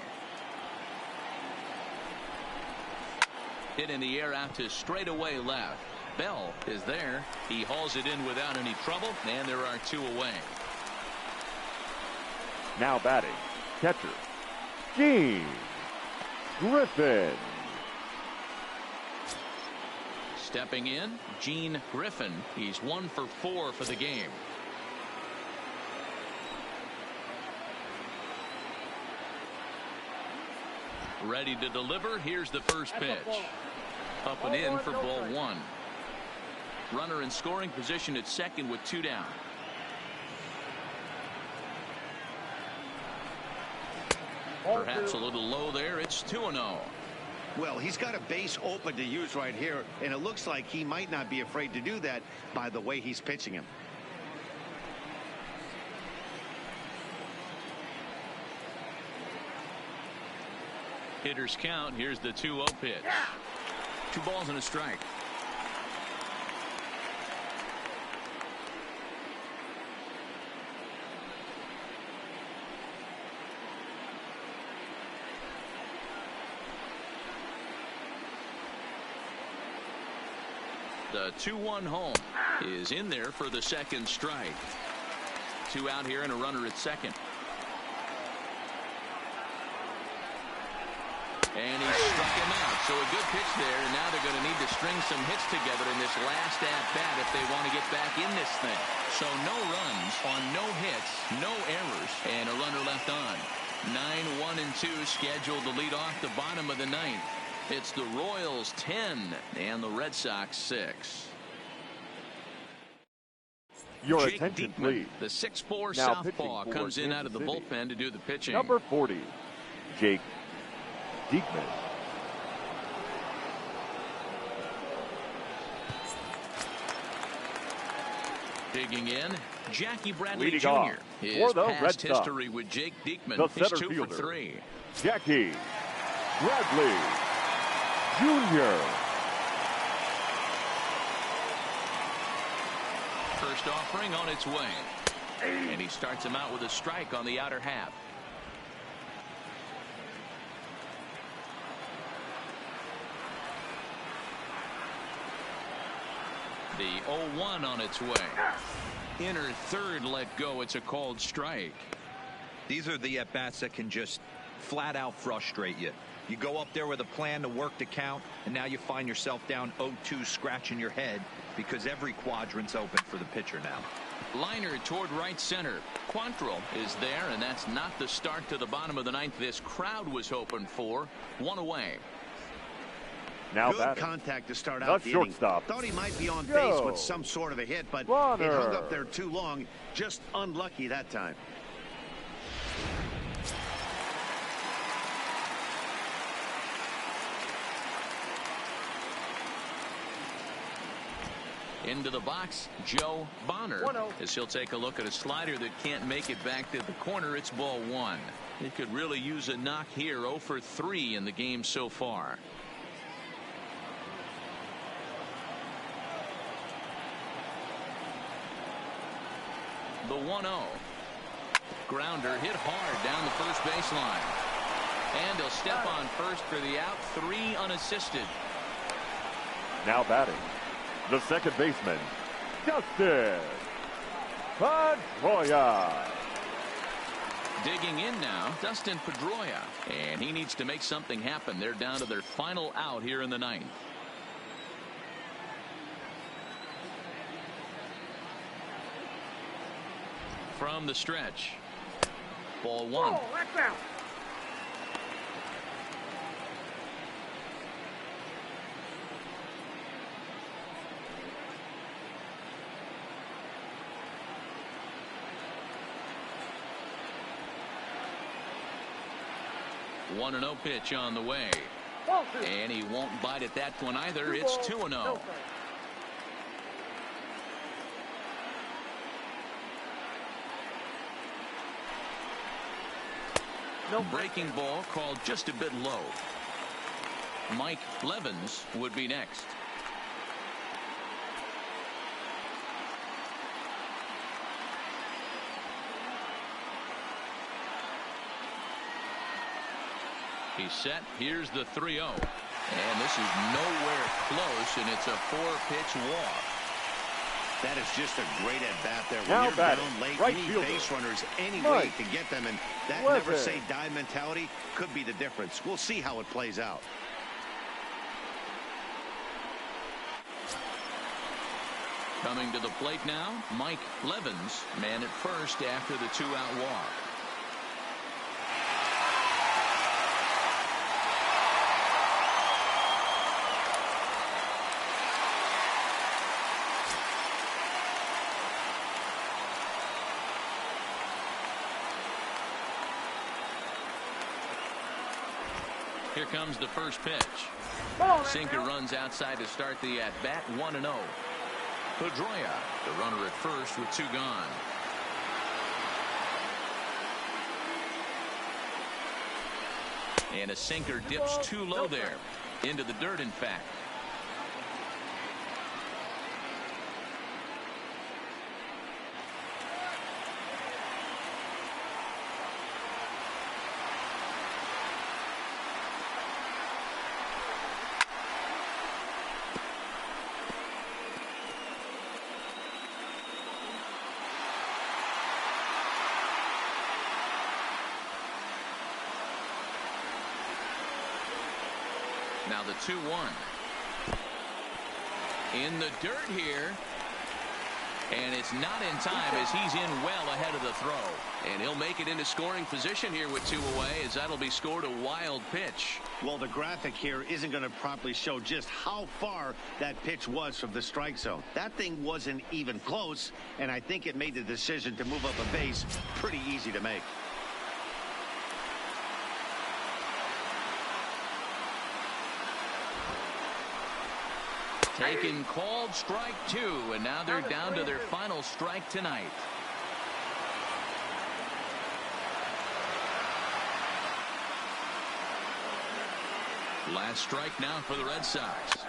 Hit in the air out to straightaway left. Bell is there. He hauls it in without any trouble, and there are 2 away. Now batting, catcher, Gene Griffin. Stepping in, Gene Griffin. He's 1 for 4 for the game. Ready to deliver. Here's the first pitch. Up and in for ball 1. Runner in scoring position at second with 2 down. Perhaps a little low there. It's 2-0. Well, he's got a base open to use right here, and it looks like he might not be afraid to do that by the way he's pitching him. Hitters count. Here's the 2-0 pitch. 2 balls and a strike. The 2-1 home is in there for the second strike. 2 out here and a runner at second. And he struck him out. So a good pitch there, and now they're going to need to string some hits together in this last at-bat if they want to get back in this thing. So no runs on no hits, no errors, and a runner left on. 9-1-2 scheduled to lead off the bottom of the ninth. It's the Royals 10 and the Red Sox 6. Your Jake attention, Diekman, please. the 6'4" Now southpaw, pitching comes for in out of the Kansas City. bullpen to do the pitching. Number 40, Jake Diekman. Digging in, Jackie Bradley Leading Jr. off His for the past Red Sox, history with Jake Diekman. the He's center 2 fielder, for 3. Jackie Bradley Jr. First offering on its way. And he starts him out with a strike on the outer half. The 0-1 on its way. Inner third let go. It's a called strike. These are the at-bats that can just flat out frustrate you. You go up there with a plan to work the count, and now you find yourself down 0-2 scratching your head because every quadrant's open for the pitcher now. Liner toward right center. Quantrill is there, and that's not the start to the bottom of the ninth this crowd was hoping for. 1 away. Now Good batting, contact to start the out the inning. shortstop, Thought he might be on Joe base with some sort of a hit, but Bonner. it hung up there too long. Just unlucky that time. Into the box, Joe Bonner, as he'll take a look at a slider that can't make it back to the corner. It's ball 1. He could really use a knock here. 0 for 3 in the game so far. The 1-0. Grounder hit hard down the first baseline. And he'll step on first for the out. 3 unassisted. now batting, the second baseman, Dustin Pedroia. Digging in now, Dustin Pedroia, and he needs to make something happen. They're down to their final out here in the ninth. From the stretch, ball 1. Oh, that's out. One 1-0 pitch on the way. And he won't bite at that one either. It's 2-0. Breaking ball called just a bit low. Mike Levens would be next. He's set. Here's the 3-0. And this is nowhere close, and it's a 4-pitch walk. That is just a great at-bat there. When Now you're batting, down late, right you need fielder, base runners any Mike way to get them, and that Levens. never-say-die mentality could be the difference. We'll see how it plays out. Coming to the plate now, Mike Levens, man at first after the 2-out walk. Here comes the first pitch. Sinker runs outside to start the at-bat. 1-0. Pedroia, the runner at first with 2 gone. And a sinker dips too low there. Into the dirt, in fact. Now the 2-1. In the dirt here. And it's not in time as he's in well ahead of the throw. And he'll make it into scoring position here with 2 away, as that'll be scored a wild pitch. Well, the graphic here isn't going to properly show just how far that pitch was from the strike zone. That thing wasn't even close, and I think it made the decision to move up a base pretty easy to make. Taken, called strike 2, and now they're down to their final strike tonight. Last strike now for the Red Sox.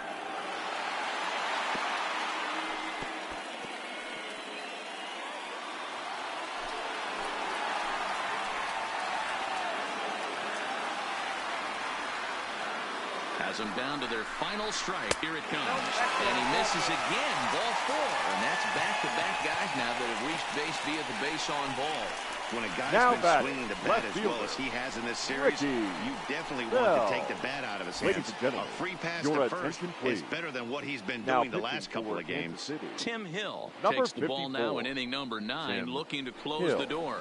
Has them down to their final strike. Here it comes. And he misses again. Ball 4. And that's back-to-back guys now that have reached base via the base on ball. When a guy's been swinging the bat as well as he has in this series, you definitely want to take the bat out of his hands. A free pass to first is better than what he's been doing the last couple of games. Tim Hill takes the ball now in inning number 9, looking to close the door.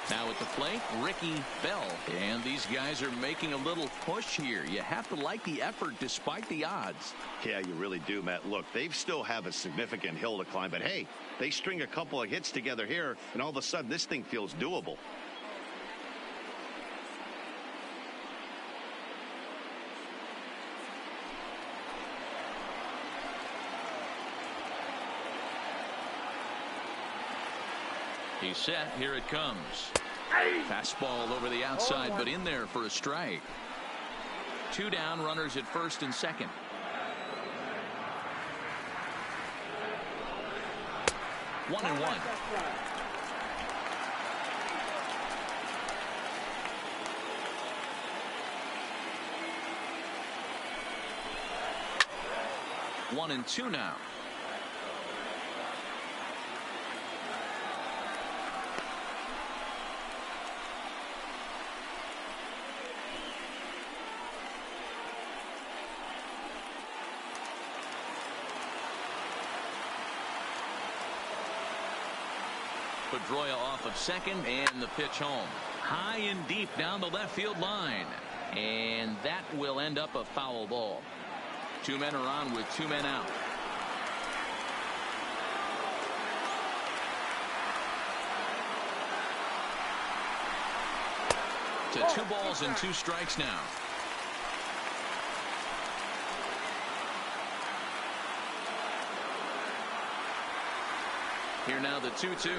Now at the plate, Ricky Bell. And these guys are making a little push here. You have to like the effort despite the odds. Yeah, you really do, Matt. Look, they still have a significant hill to climb. But, hey, they string a couple of hits together here, and all of a sudden this thing feels doable. He's set. Here it comes. Fastball over the outside, but in there for a strike. 2 down, runners at first and second. One and one. One and two now. Pedroia off of second, and the pitch home. High and deep down the left field line. And that will end up a foul ball. 2 men are on with 2 men out. To 2 balls and 2 strikes now. Here now the 2-2.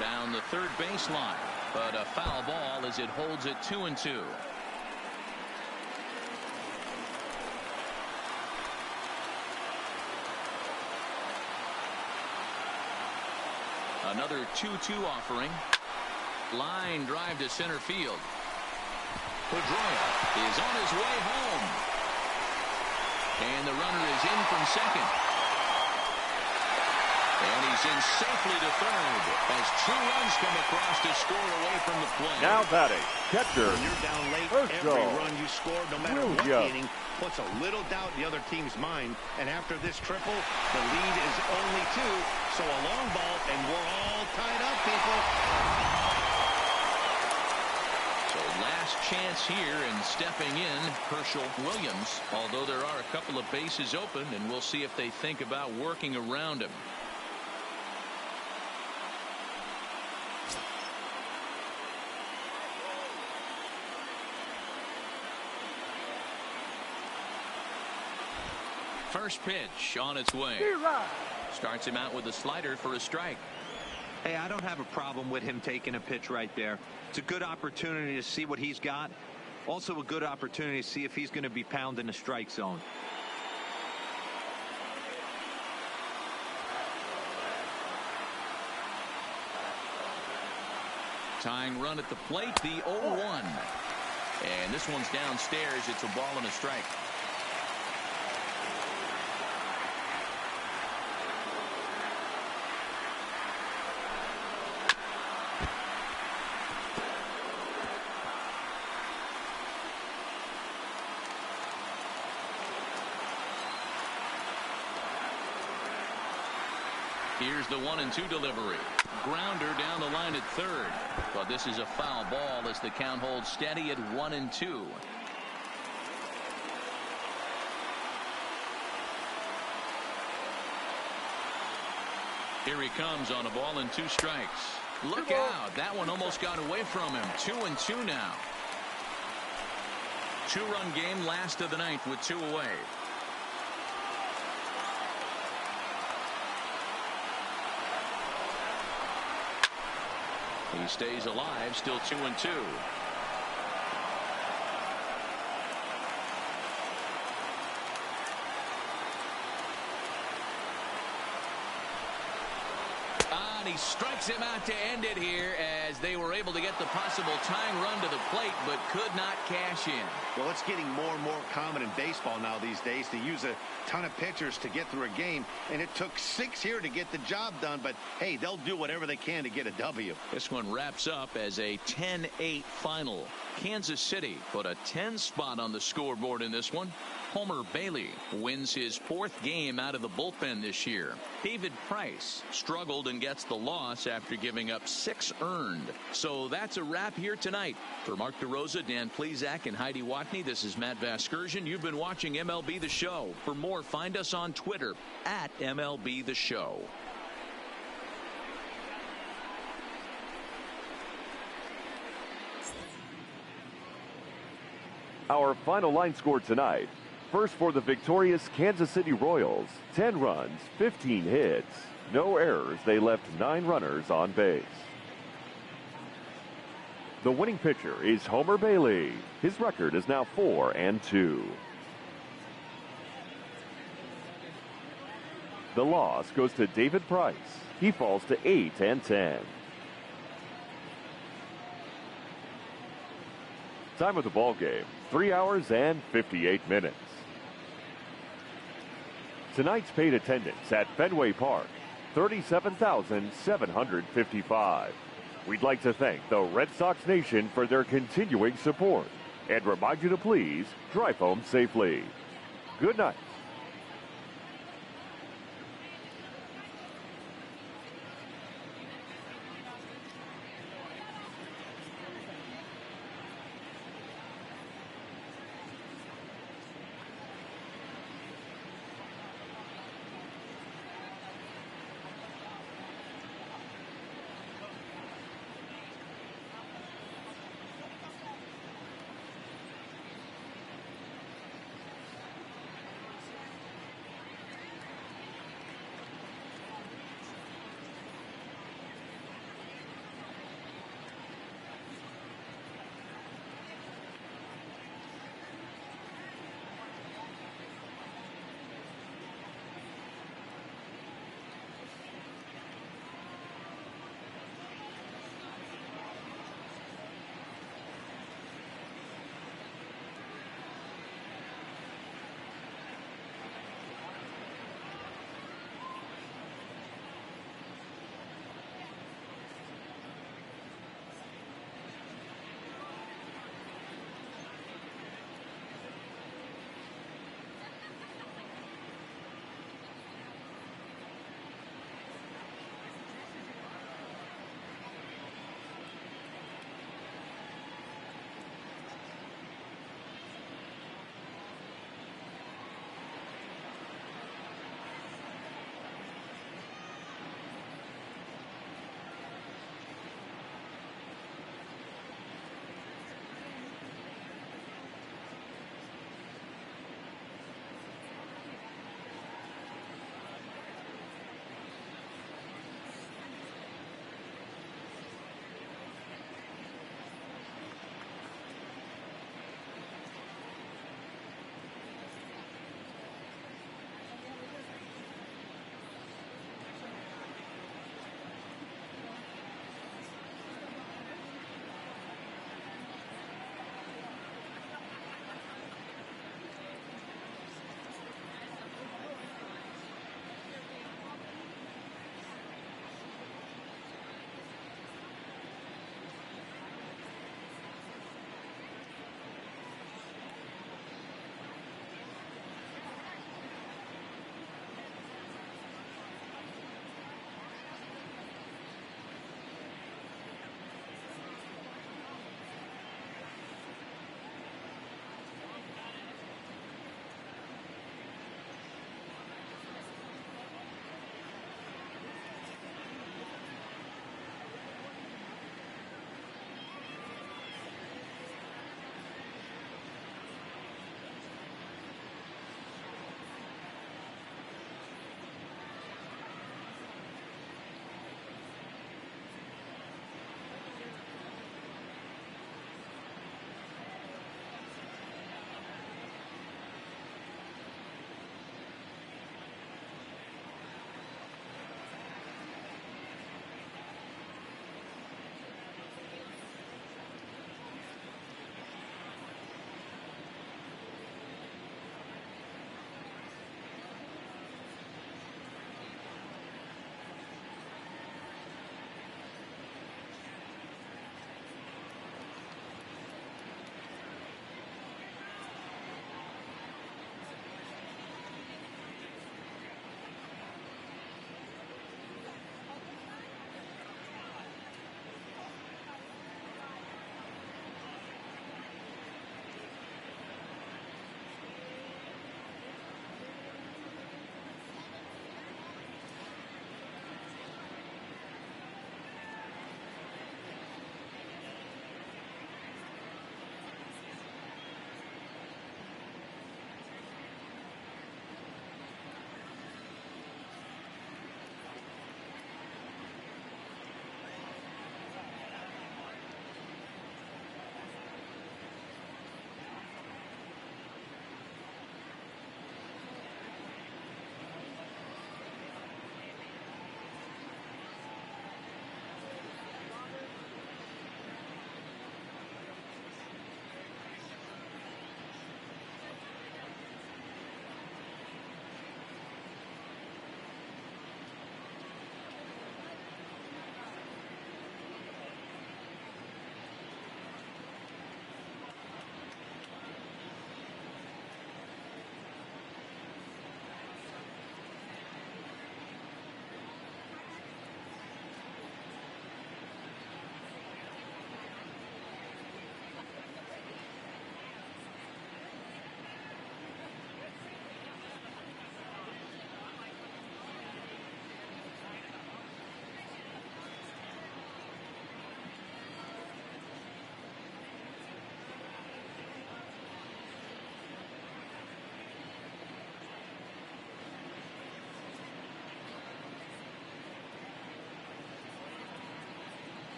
Down the third baseline, but a foul ball as it holds it 2-2. Another 2-2 offering. Line drive to center field. Pedroia is on his way home. And the runner is in from second. And he's in safely to third as 2 runs come across to score away from the plate. Now batting, catcher. When you're down late, Herschel every run you score, no matter what Williams. inning, puts a little doubt in the other team's mind. And after this triple, the lead is only 2. So a long ball, and we're all tied up, people. So last chance here, and stepping in, Herschel Williams. Although there are a couple of bases open, and we'll see if they think about working around him. First pitch on its way. Starts him out with a slider for a strike. Hey, I don't have a problem with him taking a pitch right there. It's a good opportunity to see what he's got. Also a good opportunity to see if he's going to be pounding the strike zone. Tying run at the plate, the 0-1. And this one's downstairs. It's a ball and a strike. Here's the 1-2 delivery. Grounder down the line at third. But this is a foul ball as the count holds steady at 1-2. Here he comes on a ball and 2 strikes. Look out. That one almost got away from him. 2-2 now. 2-run game, last of the ninth with 2 away. He stays alive, still 2-2. And he strikes him out to end it here as they were able to get the possible tying run to the plate but could not cash in. Well, it's getting more and more common in baseball now these days to use a ton of pitchers to get through a game, and it took 6 here to get the job done, but hey, they'll do whatever they can to get a W. This one wraps up as a 10-8 final. Kansas City put a 10 spot on the scoreboard in this one. Homer Bailey wins his 4th game out of the bullpen this year. David Price struggled and gets the loss after giving up 6 earned. So that's a wrap here tonight. For Mark DeRosa, Dan Plesac, and Heidi Watney, this is Matt Vasgersian. You've been watching MLB The Show. For more, find us on Twitter at MLB The Show. Our final line score tonight. First for the victorious Kansas City Royals, 10 runs, 15 hits, no errors. They left 9 runners on base. The winning pitcher is Homer Bailey. His record is now 4-2. The loss goes to David Price. He falls to 8-10. Time of the ball game, 3 hours and 58 minutes. Tonight's paid attendance at Fenway Park, 37,755. We'd like to thank the Red Sox Nation for their continuing support and remind you to please drive home safely. Good night.